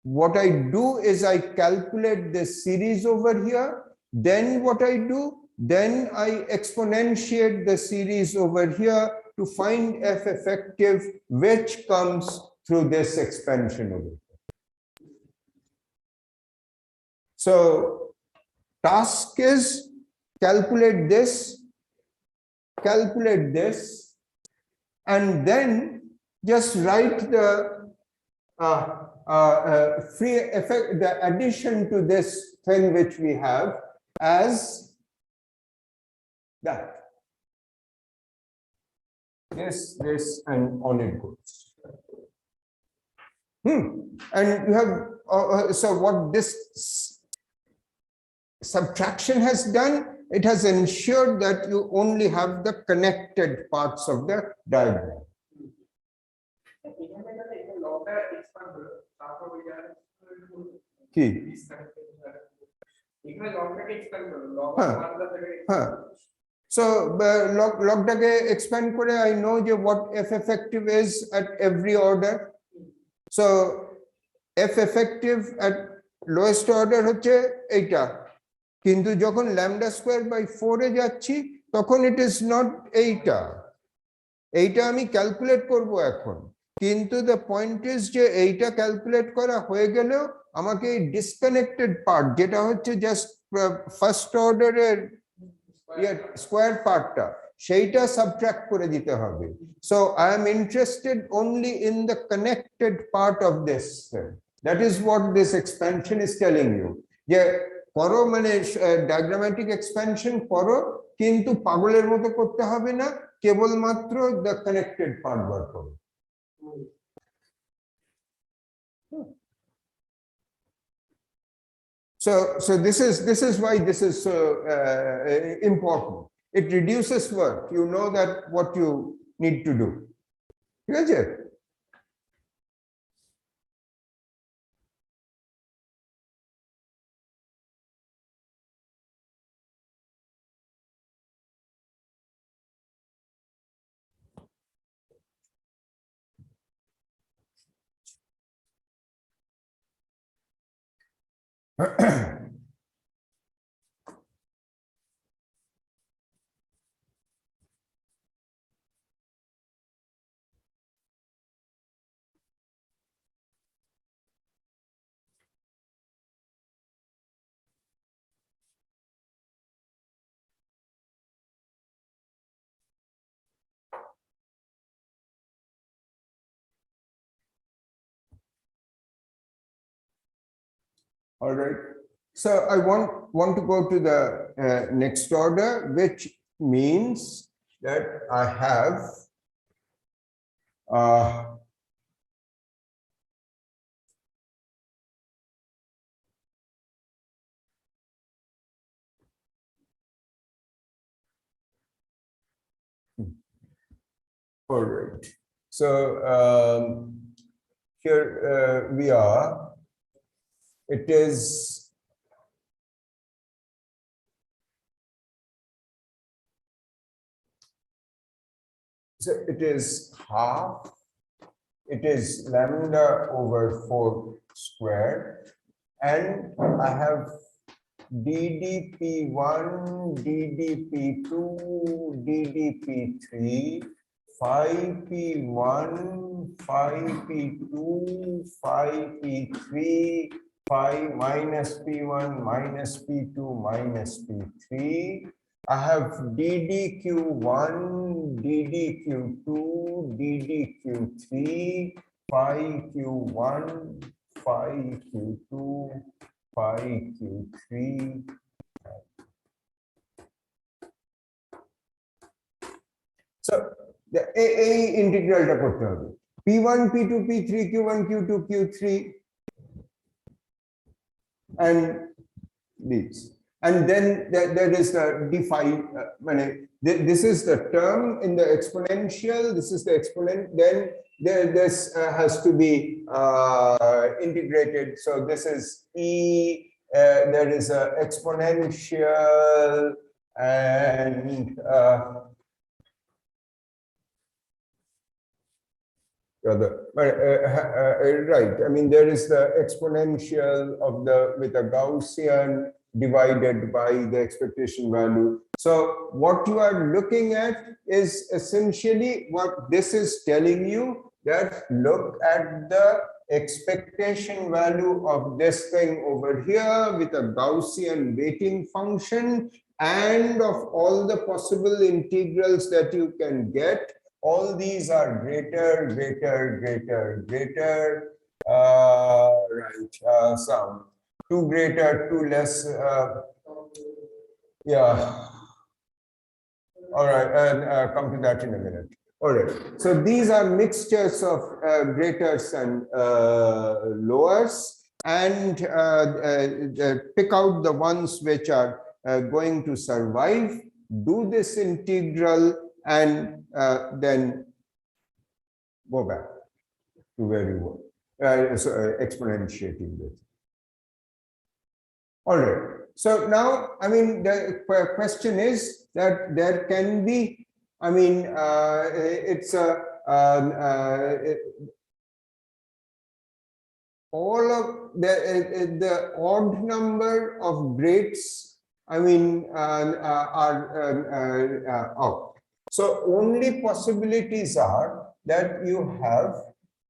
do is I calculate this series over here. Then what I do, then I exponentiate the series over here to find F effective, which comes through this expansion over here. So task is calculate this, and then just write the free effect, the addition to this thing which we have as that. This, and on it goes. And you have, so what this subtraction has done, it has ensured that you only have the connected parts of the diagram. Key. So log expand kore, I know what F effective is at every order. So F effective at lowest order hoche eta. Kintu jokon lambda square by 4 e jacchi, tokon it is not eta. Eta ami calculate korbo ekhon. Kintu the point is je eta calculate kora hoye geleo amake disconnected part jeta hoche just first order square part ta sheita subtract kore dite hobe. So I am interested only in the connected part of this. That is what this expansion is telling you. Yeah, poro mane diagrammatic expansion poro kintu pagoler moto korte hobe na, kebol matro the connected part bar koro. So this is why this is so important. It reduces work. You know that what you need to do. Yes. All right. So I want to go to the next order, which means that I have all right. So here we are. It is half. It is lambda over 4 squared, and I have ddp1, ddp2, ddp3, phi p1, phi p2, phi p3, phi minus p1, minus p2, minus p3. I have ddq1, ddq2, ddq3, phi q1, phi q2, phi q3. So the A integral ta korte hobe. P1, P2, P3, Q1, Q2, Q3, and these. And then there is the d5. This is the term in the exponential. This is the exponent. Then this has to be integrated. So this is e. There is a exponential and right. I mean, there is the exponential of the with a Gaussian divided by the expectation value. So what you are looking at is essentially what this is telling you, that look at the expectation value of this thing over here with a Gaussian weighting function, and of all the possible integrals that you can get, all these are greater, right, some 2 greater, 2 less, yeah. All right, and come to that in a minute. All right, so these are mixtures of greaters and lowers, and pick out the ones which are going to survive, do this integral, and then go back to where you were, exponentiating this. All right. So now, I mean, the question is that there can be, I mean, it's a all of the odd number of greats, I mean, are out. So only possibilities are that you have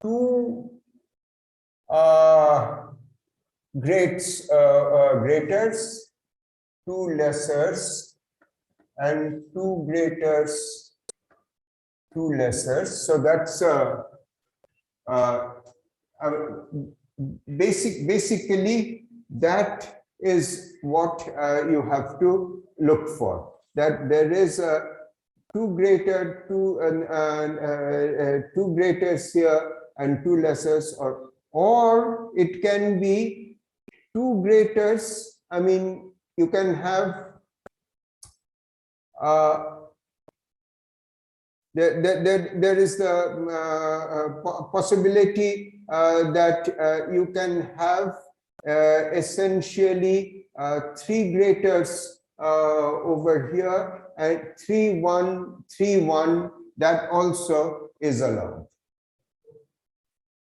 2 greats, greaters, 2 lessers, and 2 greaters, 2 lessers. So that's basically that is what you have to look for. That there is a 2 greater, 2 greaters here and 2 lessers, or it can be 2 greaters. I mean, you can have there is the possibility that you can have essentially 3 greaters over here, and 3 1 3 1, that also is allowed,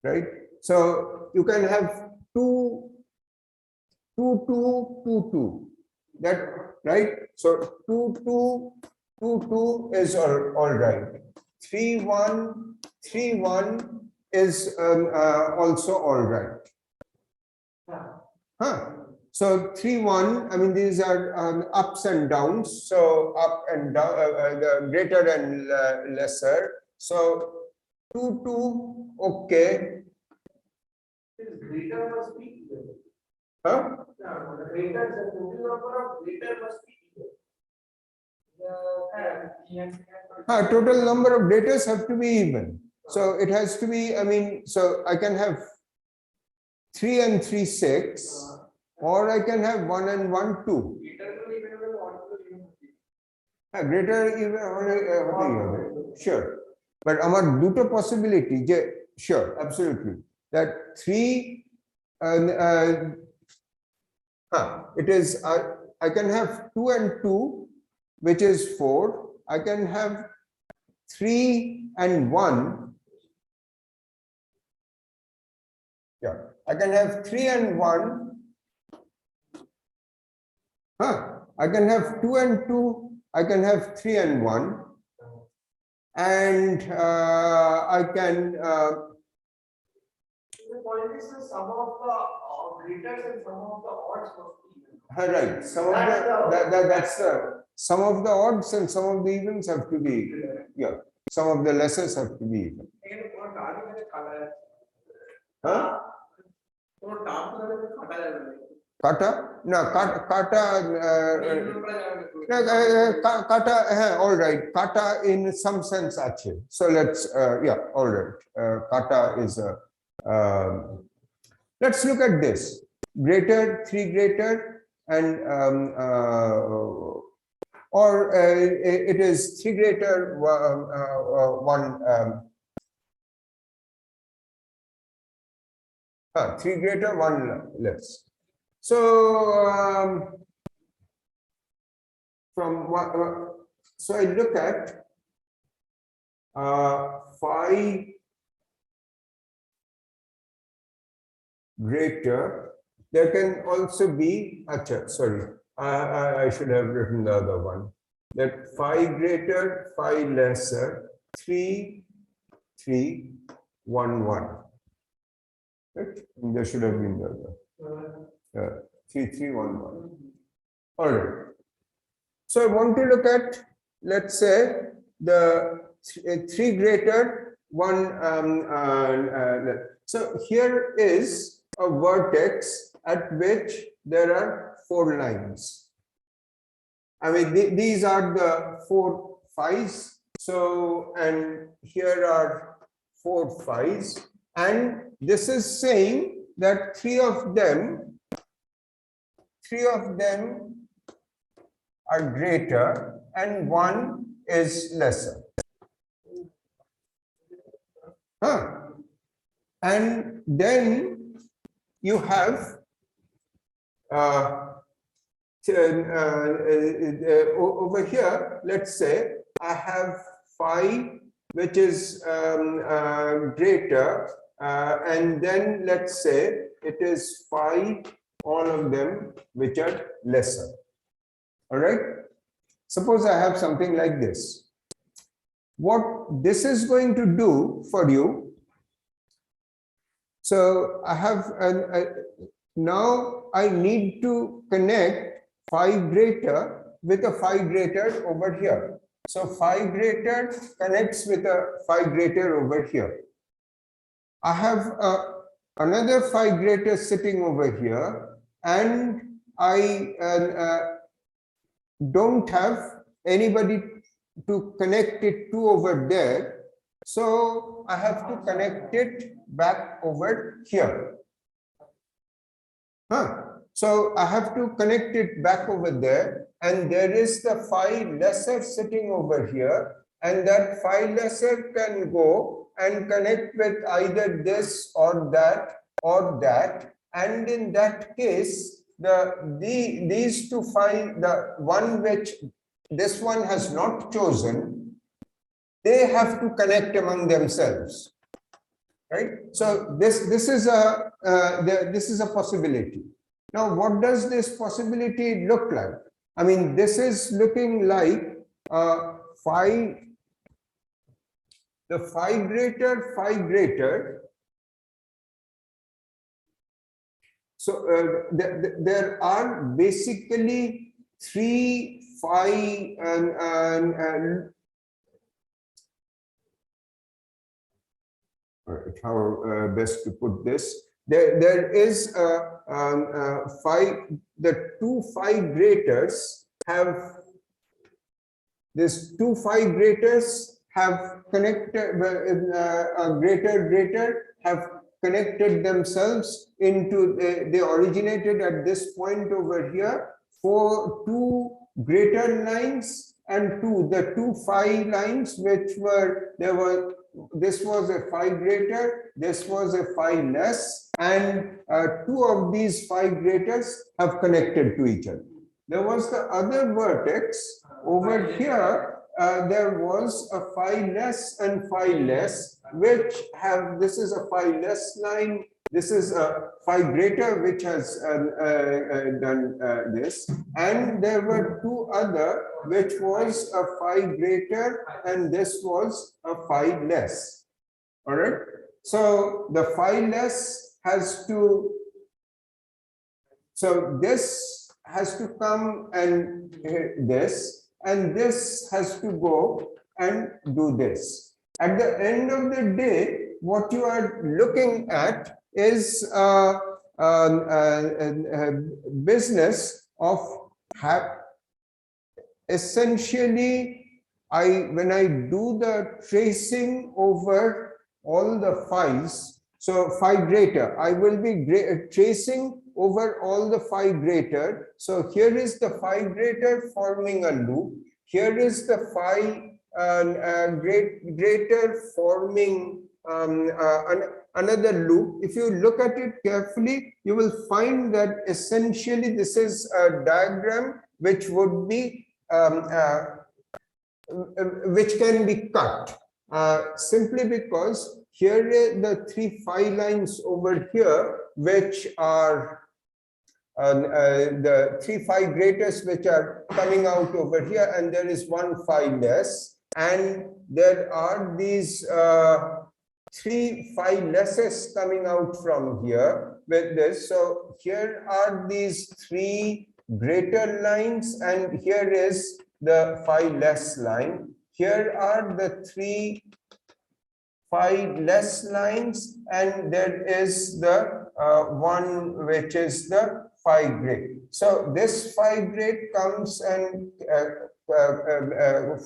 right? So you can have 2 2 2 2 2, that right. So 2 2 2 2 is all right. 3 1 3 1 is also all right. So 3 1, I mean, these are ups and downs. So up and down, the greater and lesser. So 2 2, okay. Greater must be equal. Huh? The greater, the total number of greater must be equal. Total number of greaters have to be even. So it has to be, I mean, so I can have 3 and 3 6, or I can have 1 and 1 2. Greater even, sure. But among duto possibility, sure, absolutely. That 3 it is I can have 2 and 2, which is 4. I can have 3 and 1. Yeah, I can have 3 and 1. I can have 2 and 2. I can have 3 and 1. And I can. The point is the sum of the greaters and sum of the odds must be even. Right. Some of that's the some of the odds and some of the evens have to be. Yeah. Some of the lessers have to be even. Huh? Kata? No, kata, all right. Kata in some sense, actually. So let's, yeah, all right. Kata is a, let's look at this. Greater, 3 greater, and or it is 3 greater 1 3 greater 1 less. So from what so I look at phi greater. There can also be sorry, I should have written the other one, that phi greater, phi lesser, 3 3 1 1. Right? There should have been the other 3 3 1 1. All right. So I want to look at, let's say, the 3 greater 1. So here is a vertex at which there are 4 lines. I mean, these are the 4 phis. So, and here are 4 phis. And this is saying that 3 of them are greater and 1 is lesser. And then you have over here, let's say I have phi which is greater, and then let's say it is phi, all of them which are lesser. All right. Suppose I have something like this. What this is going to do for you, so I have now I need to connect phi greater with a phi greater over here. So phi greater connects with a phi greater over here. I have another phi greater sitting over here, and I don't have anybody to connect it to over there. So I have to connect it back over here. So I have to connect it back over there, and there is the phi lesser sitting over here, and that phi lesser can go and connect with either this or that or that, and in that case these two phi, the one which this one has not chosen, they have to connect among themselves, right? So this is a possibility. Now, what does this possibility look like? I mean, this is looking like phi, the phi greater. So there are basically 3 phi how best to put this? There is phi. The 2 phi graters have have connected. Greater have connected themselves into. They originated at this point over here. For 2 greater lines and the 2 phi lines, which were this was a phi greater, this was a phi less, and 2 of these phi graters have connected to each other. There was the other vertex over here. There was a phi less and phi less, which have, this is a phi less line, this is a phi greater which has done this, and there were 2 other, which was a phi greater and this was a phi less. All right. So the phi less has to, so this has to come and this, and this has to go and do this. At the end of the day, what you are looking at is business of essentially, when I do the tracing over all the phis, So phi greater, I will be tracing over all the phi greater. So here is the phi greater forming a loop. Here is the phi greater forming another loop. If you look at it carefully, you will find that essentially this is a diagram which would be which can be cut simply because here are the three phi lines over here, which are the three phi greatest which are coming out over here, and there is one phi less, and there are these three phi lessest coming out from here with this. So here are these three greater lines, and here is the phi less line. Here are the three phi less lines, and there is the one which is the phi great. So this phi great comes and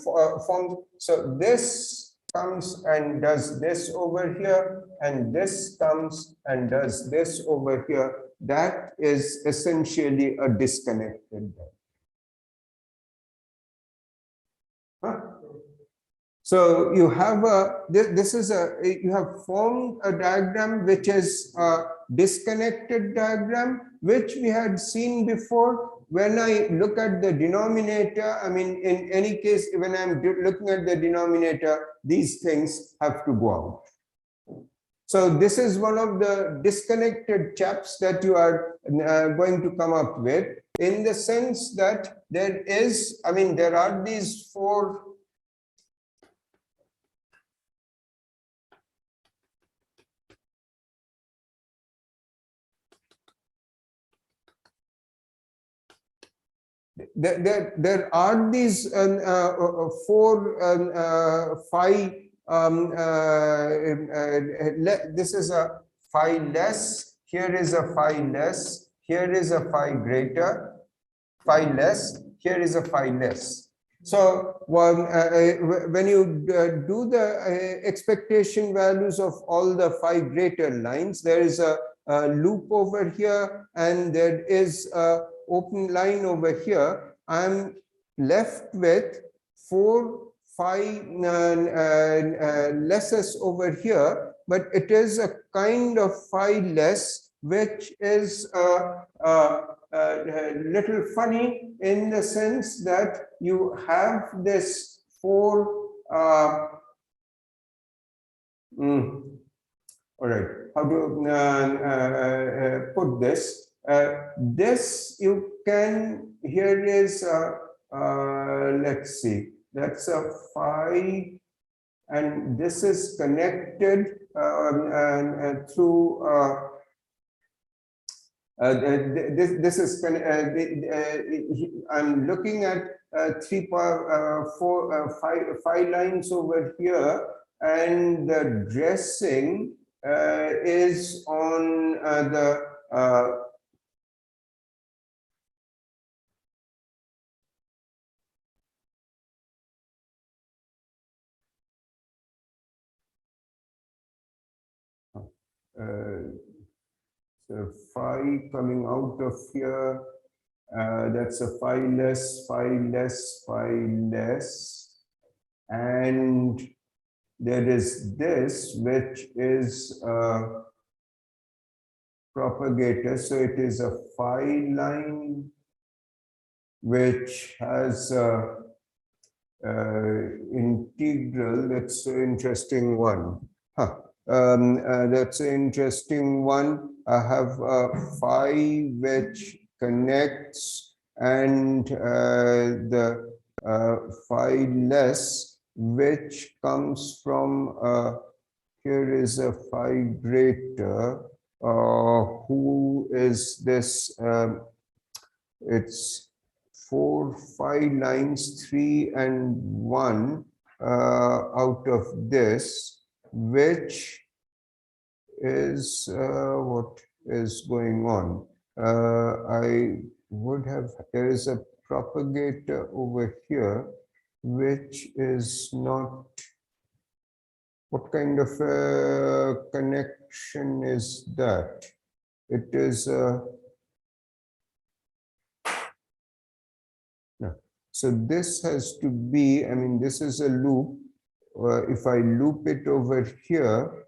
forms. So this comes and does this over here, and this comes and does this over here. That is essentially a disconnected. Huh? So you have this is you have formed a diagram which is a disconnected diagram, which we had seen before. When I look at the denominator, I mean, in any case, when I'm looking at the denominator, these things have to go out. So this is one of the disconnected chaps that you are going to come up with, in the sense that there is, I mean, there are these four there are these four phi. This is a phi less. Here is a phi less. Here is a phi greater. Phi less. Here is a phi less. So when you do the expectation values of all the phi greater lines, there is a loop over here, and there is a open line over here. I'm left with four phi lesses over here, but it is a kind of phi less which is little funny, in the sense that you have this four all right, how to put this? This you can, here is let's see, that's a phi, and this is connected through this is I'm looking at five lines over here, and the dressing is on the so phi coming out of here, that's a phi less, phi less, phi less, and there is this, which is a propagator. So it is a phi line which has a integral. That's an interesting one. Huh. That's an interesting one. I have a phi which connects, and the phi less, which comes from here is a phi greater. Who is this? It's four phi lines, 3 and 1 out of this, which is what is going on. I would have, there is a propagator over here, which is not What kind of connection is that? It is no. So this has to be, I mean, this is a loop. If I loop it over here,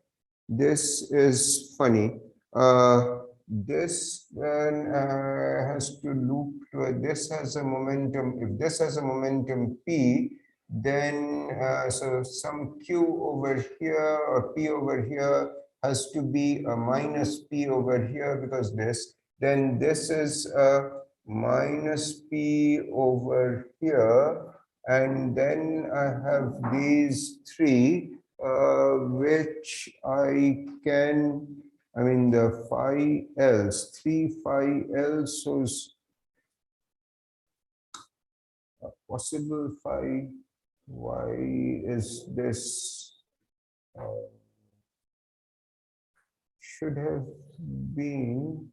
this is funny. This then has to loop to this has a momentum. If this has a momentum p, then so some q over here or p over here has to be a minus p over here because this. Then this is a minus p over here, and then I have these three, which I can, I mean, the phi else, 3 phi else, so possible phi, why is this, should have been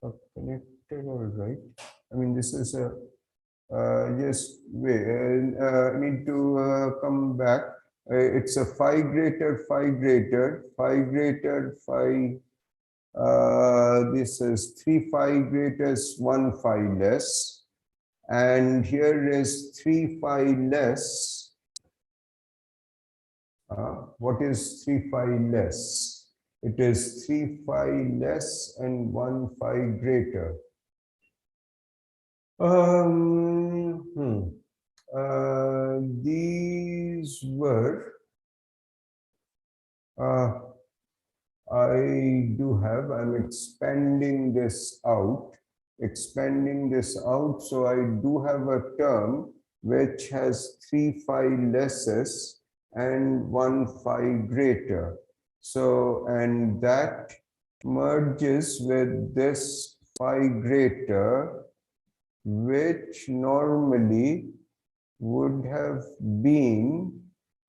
a connector, all right. I mean, this is a, just wait, I need to come back. It's a phi greater, phi greater, phi greater, phi. This is 3 phi greater, 1 phi less. And here is 3 phi less. What is 3 phi less? It is 3 phi less and 1 phi greater. These were, I do have, I'm expanding this out, so I do have a term which has 3 phi lesses and 1 phi greater. So, and that merges with this phi greater, which normally would have been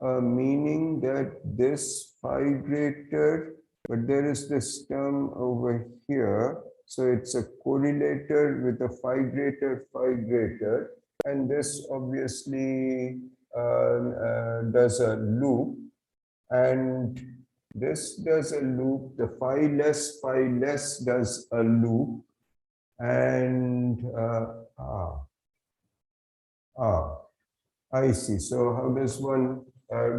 meaning that this phi greater, but there is this term over here. So it's a correlator with a phi greater, and this obviously does a loop, and this does a loop. The phi less does a loop, and I see. So how does one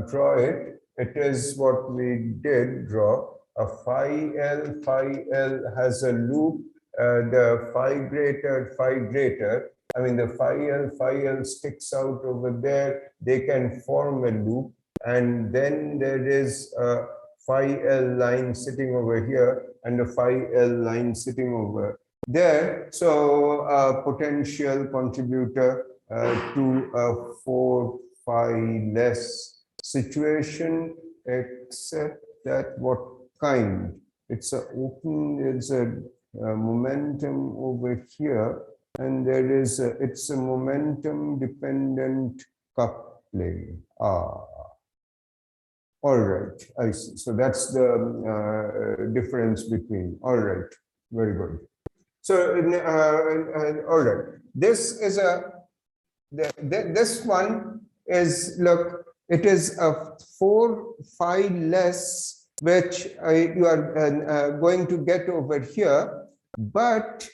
draw it? It is what we did draw. A phi L has a loop. The phi greater. I mean, the phi L sticks out over there. They can form a loop. And then there is a phi L line sitting over here and a phi L line sitting over there. So potential contributor to a 4 phi less situation, except that what kind? It's a open, it's a momentum over here, and there is a, it's a momentum dependent coupling. All right, I see. So that's the difference between. All right, very good. So all right, this is a this one is, look, it is a 4 phi less, which you are going to get over here. But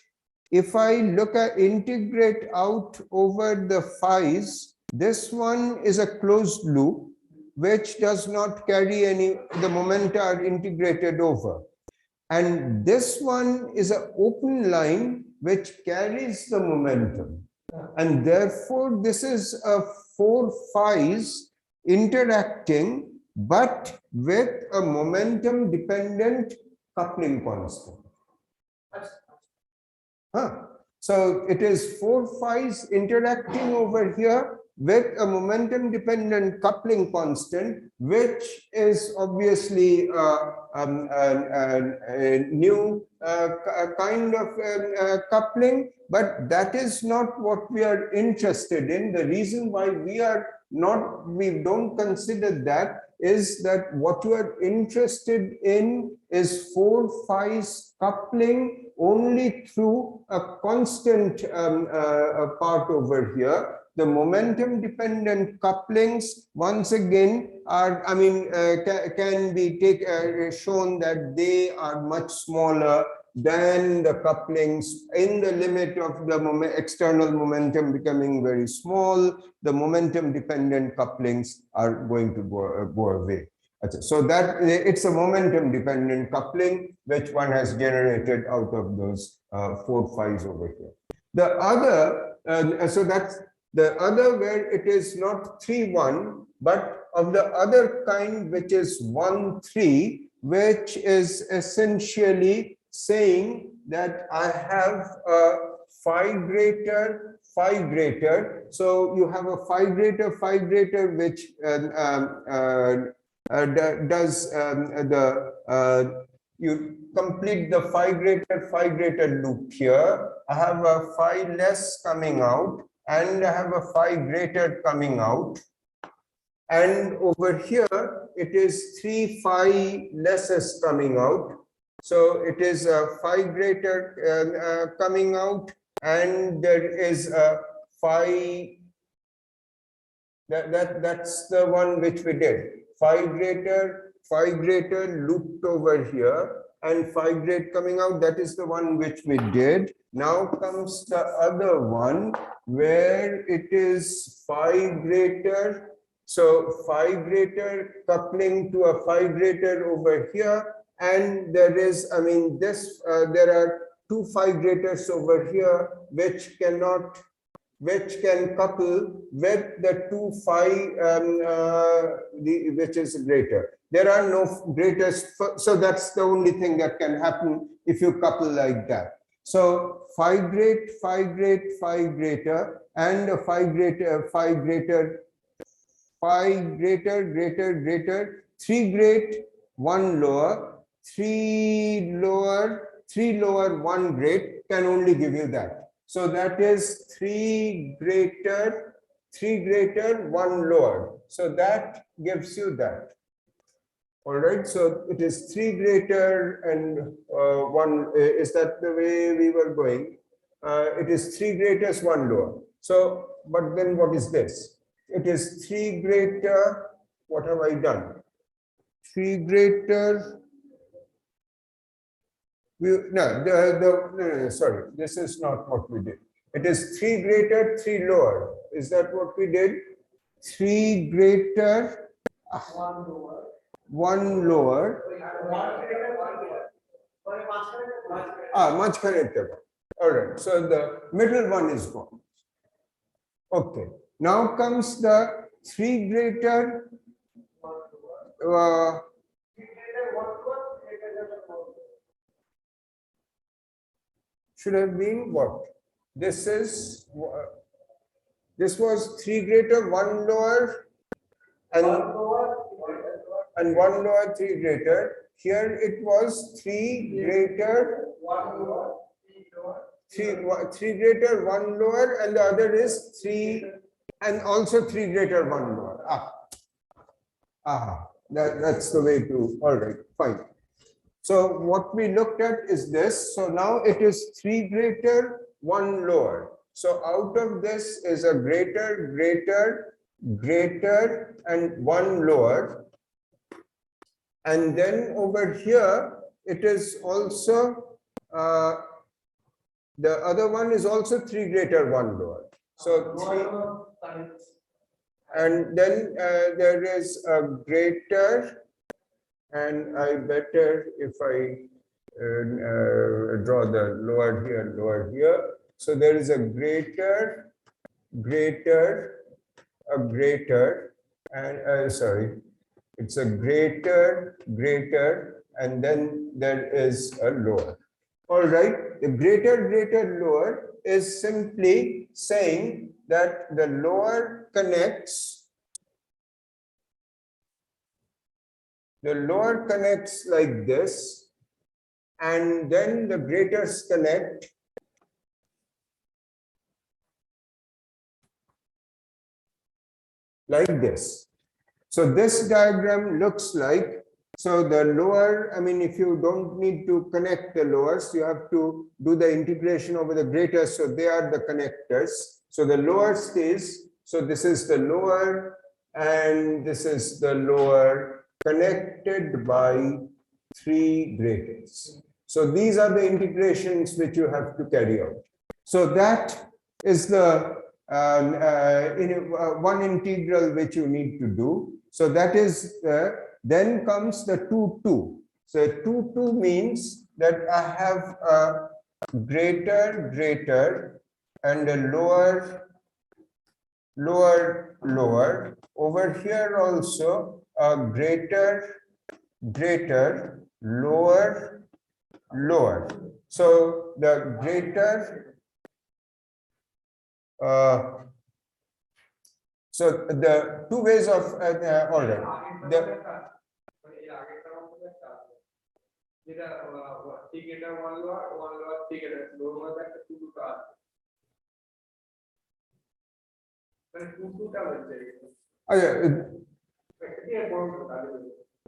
if I look at integrate out over the phi's, this one is a closed loop, which does not carry any, the momenta are integrated over. And this one is an open line which carries the momentum. And therefore, this is a 4 phi's interacting, but with a momentum dependent coupling constant. So it is 4 phi's interacting over here with a momentum dependent coupling constant, which is obviously a new kind of coupling, but that is not what we are interested in. The reason why we don't consider that is that what you are interested in is 4 phi's coupling only through a constant part over here, the momentum dependent couplings once again are, can be shown that they are much smaller than the couplings in the limit of the external momentum becoming very small. The momentum dependent couplings are going to go away. So that it's a momentum dependent coupling which one has generated out of those 4 phi's over here. The other, so that's the other where it is not 3, 1, but of the other kind which is 1, 3, which is essentially saying that I have a phi greater, phi greater. So you have a phi greater which does you complete the phi greater loop here. I have a phi less coming out and I have a phi greater coming out. And over here, it is 3 phi lesses coming out. So it is a phi greater coming out, and there is a phi, that's the one which we did. Phi greater looped over here, and phi great coming out, that is the one which we did. Now comes the other one where it is phi greater. So phi greater coupling to a phi greater over here, and there is, there are 2 phi graters over here which can couple with the 2 phi which is greater. There are no graters, so that's the only thing that can happen if you couple like that. So phi greater, and a phi greater, 3 great, 1 lower, 3 lower, 1 great can only give you that. So that is 3 greater, 1 lower. So that gives you that. All right. So it is 3 greater and 1. Is that the way we were going? It is 3 greatest, 1 lower. So, but then what is this? It is 3 greater. What have I done? 3 greater. No, sorry, this is not what we did. It is 3 greater, 3 lower. Is that what we did? 3 greater, 1 lower. 1 lower. Much connected. All right, so the middle one is gone. Okay, now comes the 3 greater. Should have been what? This was 3 greater, 1 lower, and 1 lower, 3 greater. Here it was 3 greater, 1 lower, 3 greater, 1 lower, and the other is 3, and also 3 greater, 1 lower. That's the way to. All right, fine. So what we looked at is this. So now it is 3 greater, 1 lower. So out of this is a greater, and 1 lower. And then over here, it is also, the other one is also 3 greater, 1 lower. So 3, and then there is a greater, and I better if I draw the lower here. So there is a greater, and sorry, it's a greater, and then there is a lower. All right, the greater, lower is simply saying that the lower connects. The lower connects like this, and then the greaters connect like this. So this diagram looks like, so the lower, if you don't need to connect the lowers, you have to do the integration over the greaters, so they are the connectors. So the lower stays. So this is the lower and this is the lower connected by 3 graters. So these are the integrations which you have to carry out. So that is the one integral which you need to do. So that is then comes the 2, 2. So 2, 2 means that I have a greater and a lower over here also a greater lower. So the greater so the 2 ways of all right.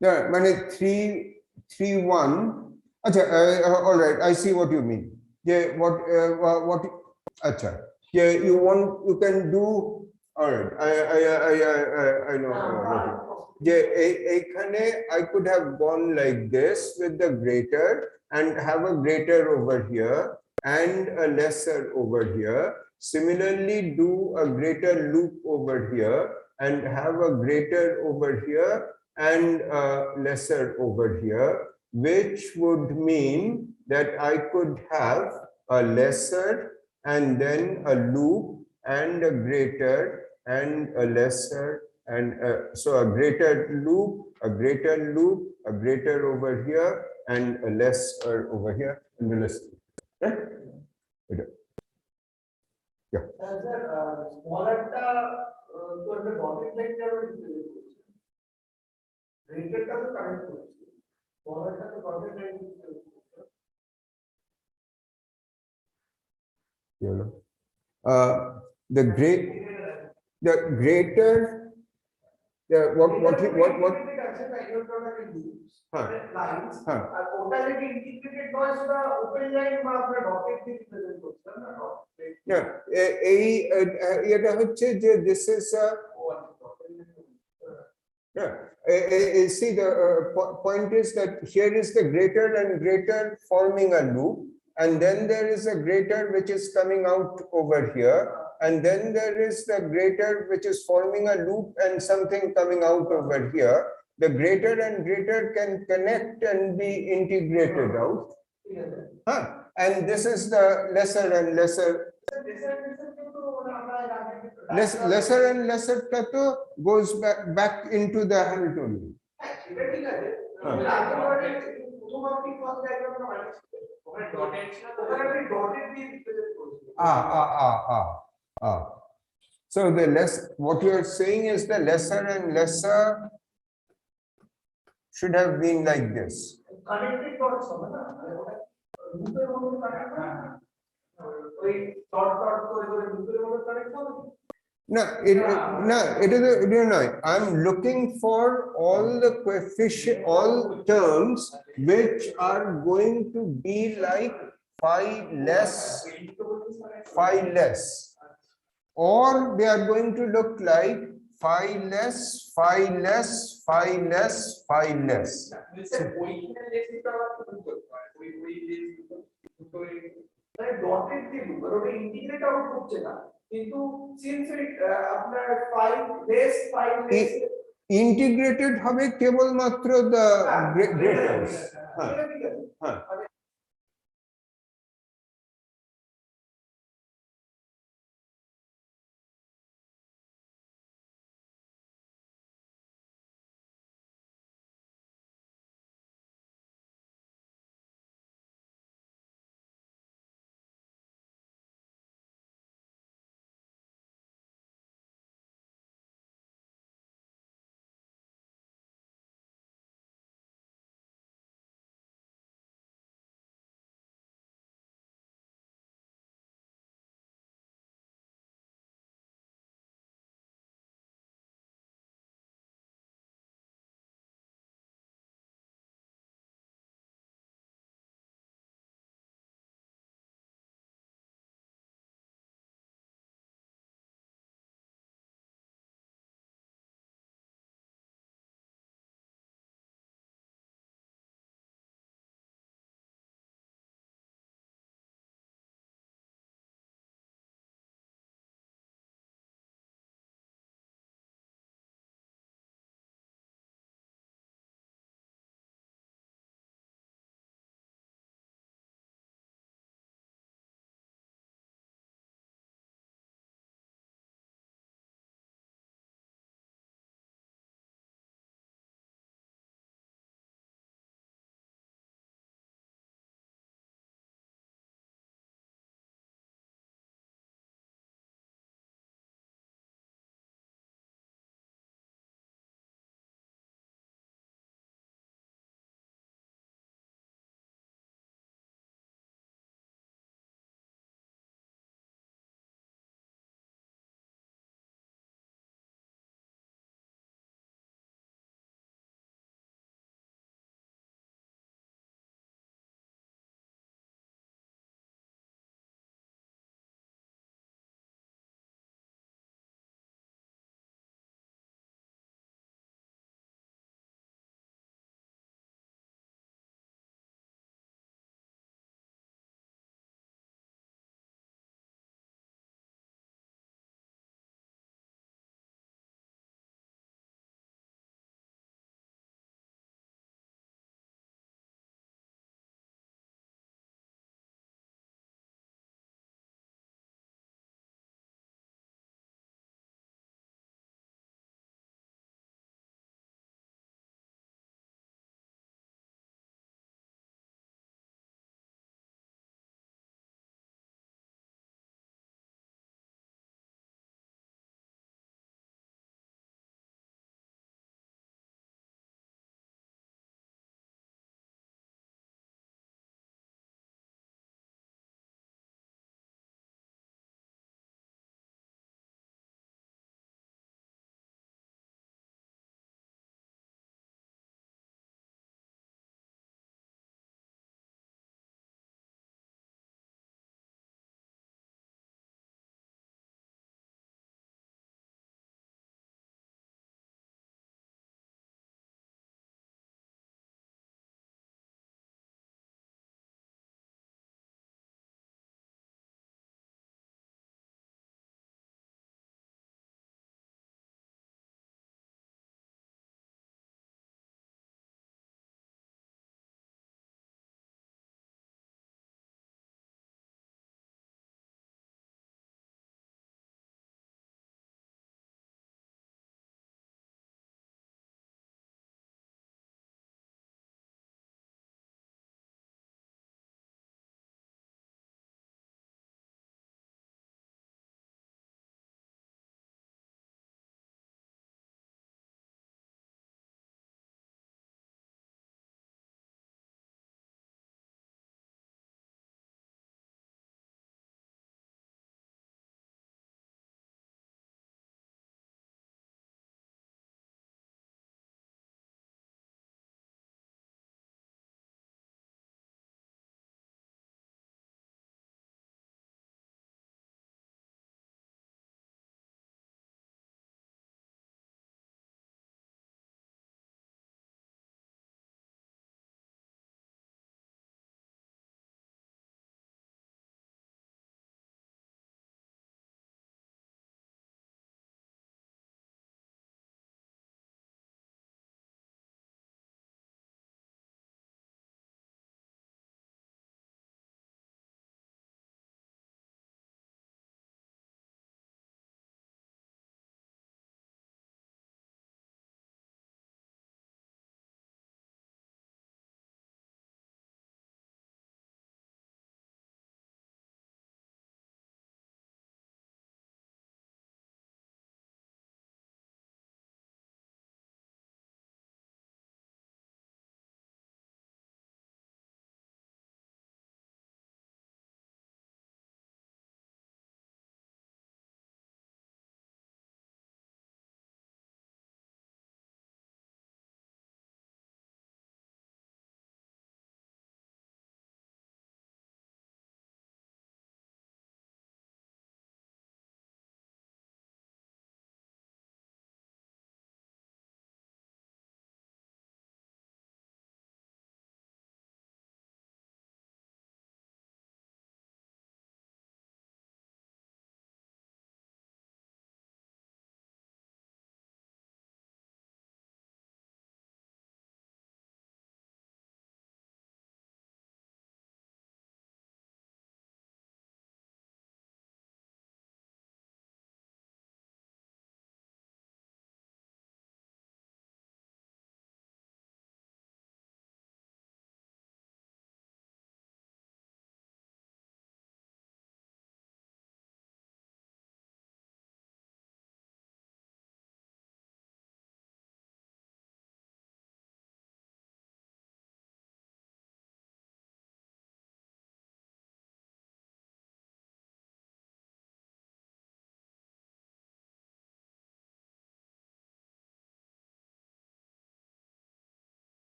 Yeah, mane 3, 3, 1. All right, I see what you mean. Yeah, what acha. Yeah, you can do. All right, I know. Yeah, I could have gone like this with the greater and have a greater over here and a lesser over here. Similarly, do a greater loop over here and have a greater over here and a lesser over here, which would mean that I could have a lesser and then a loop and a greater and a lesser and so a greater loop, a greater loop, a greater over here and a lesser over here and the lesser. Right? Yeah. Smaller তো একটা dotted line যাবে রেটেডটা তো connect করছি স্মলারটা তো dotted line You know, the greater what lines আর ওটা যদি integrated হয় সেটা ওপেন লাইন বা আমরা ডটেড দিয়ে রিপ্রেজেন্ট করতাম না Yeah, এটা হচ্ছে যে this is see the point is that here is the greater and greater forming a loop, and then there is a greater which is coming out over here, and then there is the greater which is forming a loop and something coming out over here. The greater and greater can connect and be integrated out. And this is the lesser and lesser. Lesser and lesser tato goes back into the Hamiltonian. So the what you are saying is the lesser and lesser should have been like this. No, it is I'm looking for all the coefficient, all terms which are going to be like phi less, or they are going to look like phi less. Dotted দিয়ে ওটা integrate out করছে না কিন্তু since আপনার file less integrated হবে কেবলমাত্র the graters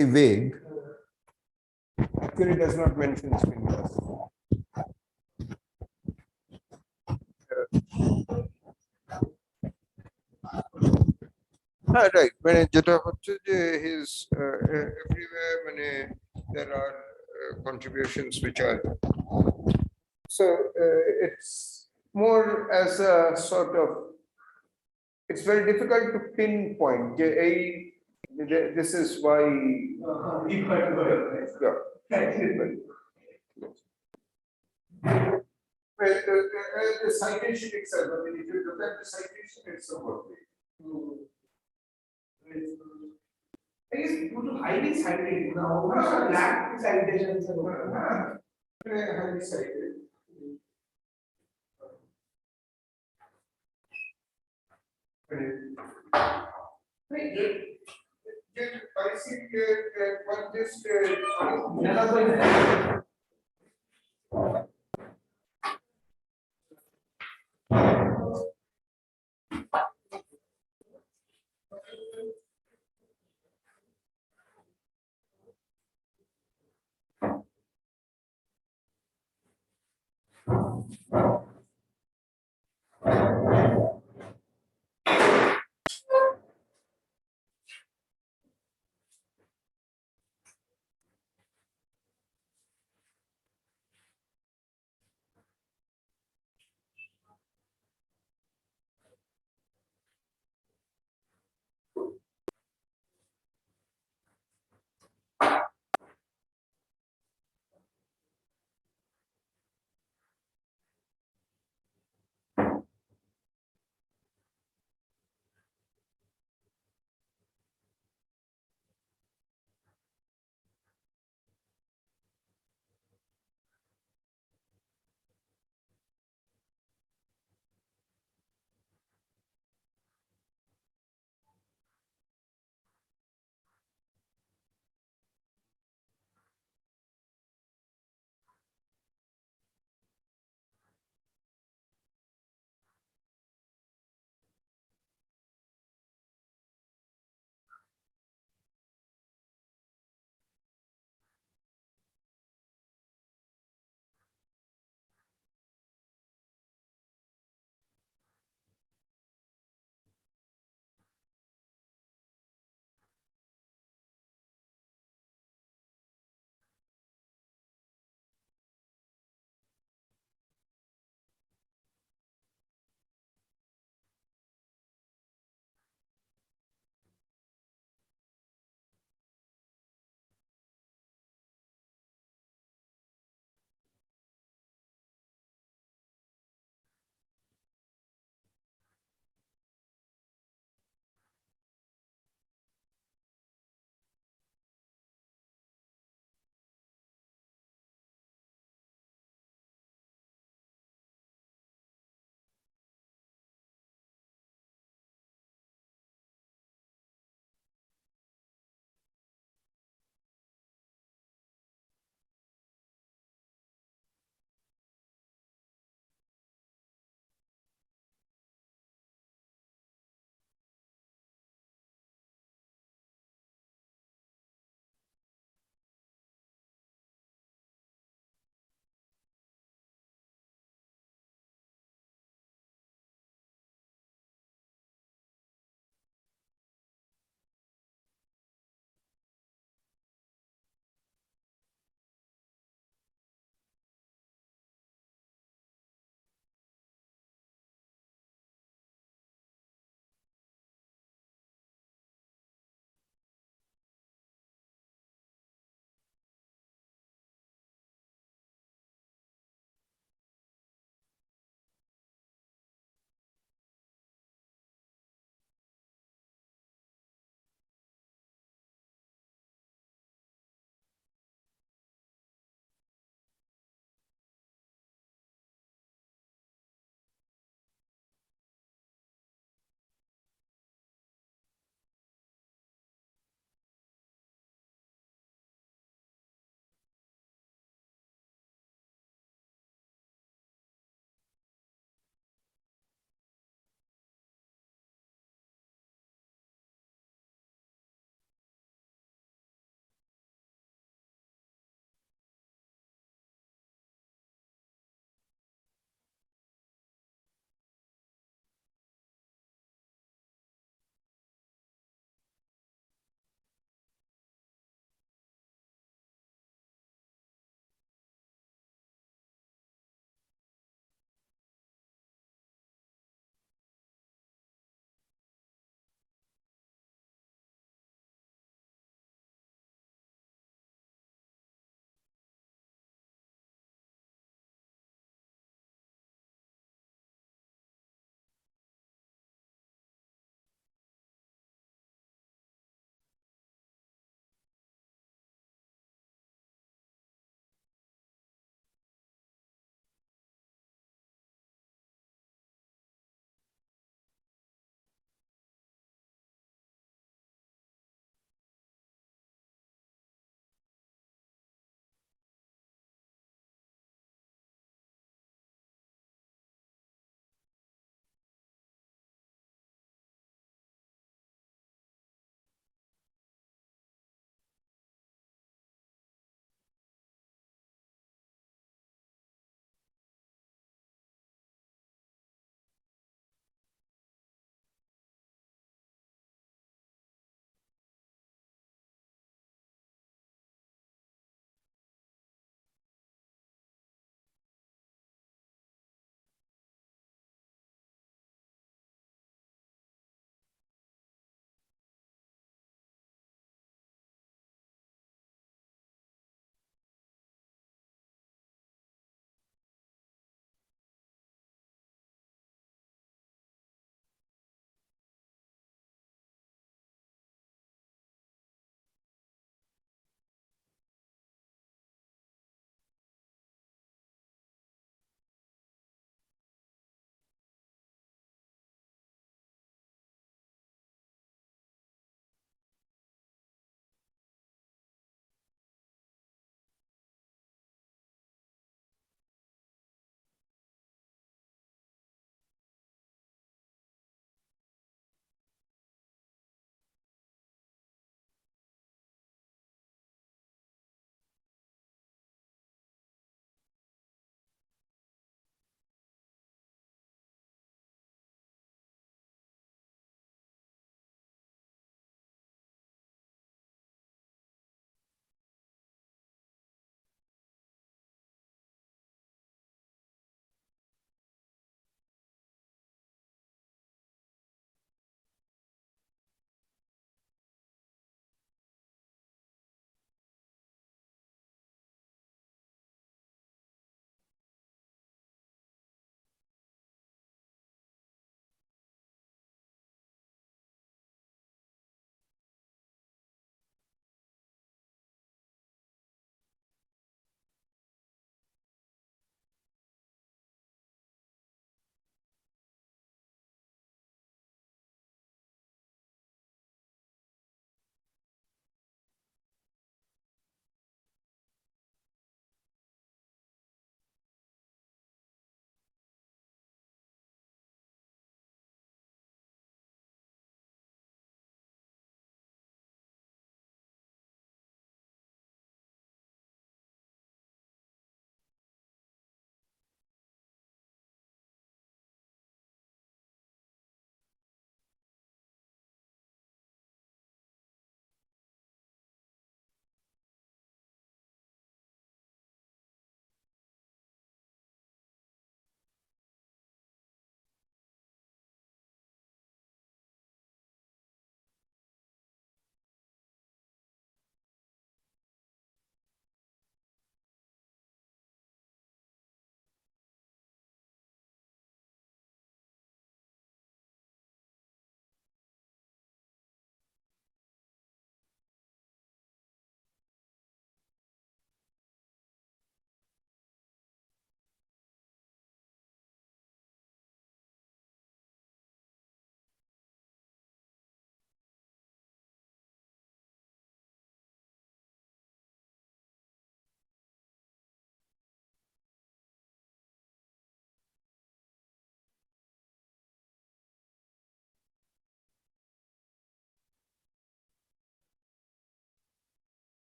vague. Actually, does not mention spin class. Right. মানে যেটা হচ্ছে যে his everywhere মানে there are contributions which are so it's more as a sort of it's very difficult to pinpoint যে এই this is why the citation itself, I mean, if you look at the citation, it's a word. I guess due to highly cited now, we should lack citations and all. Highly cited. I see one just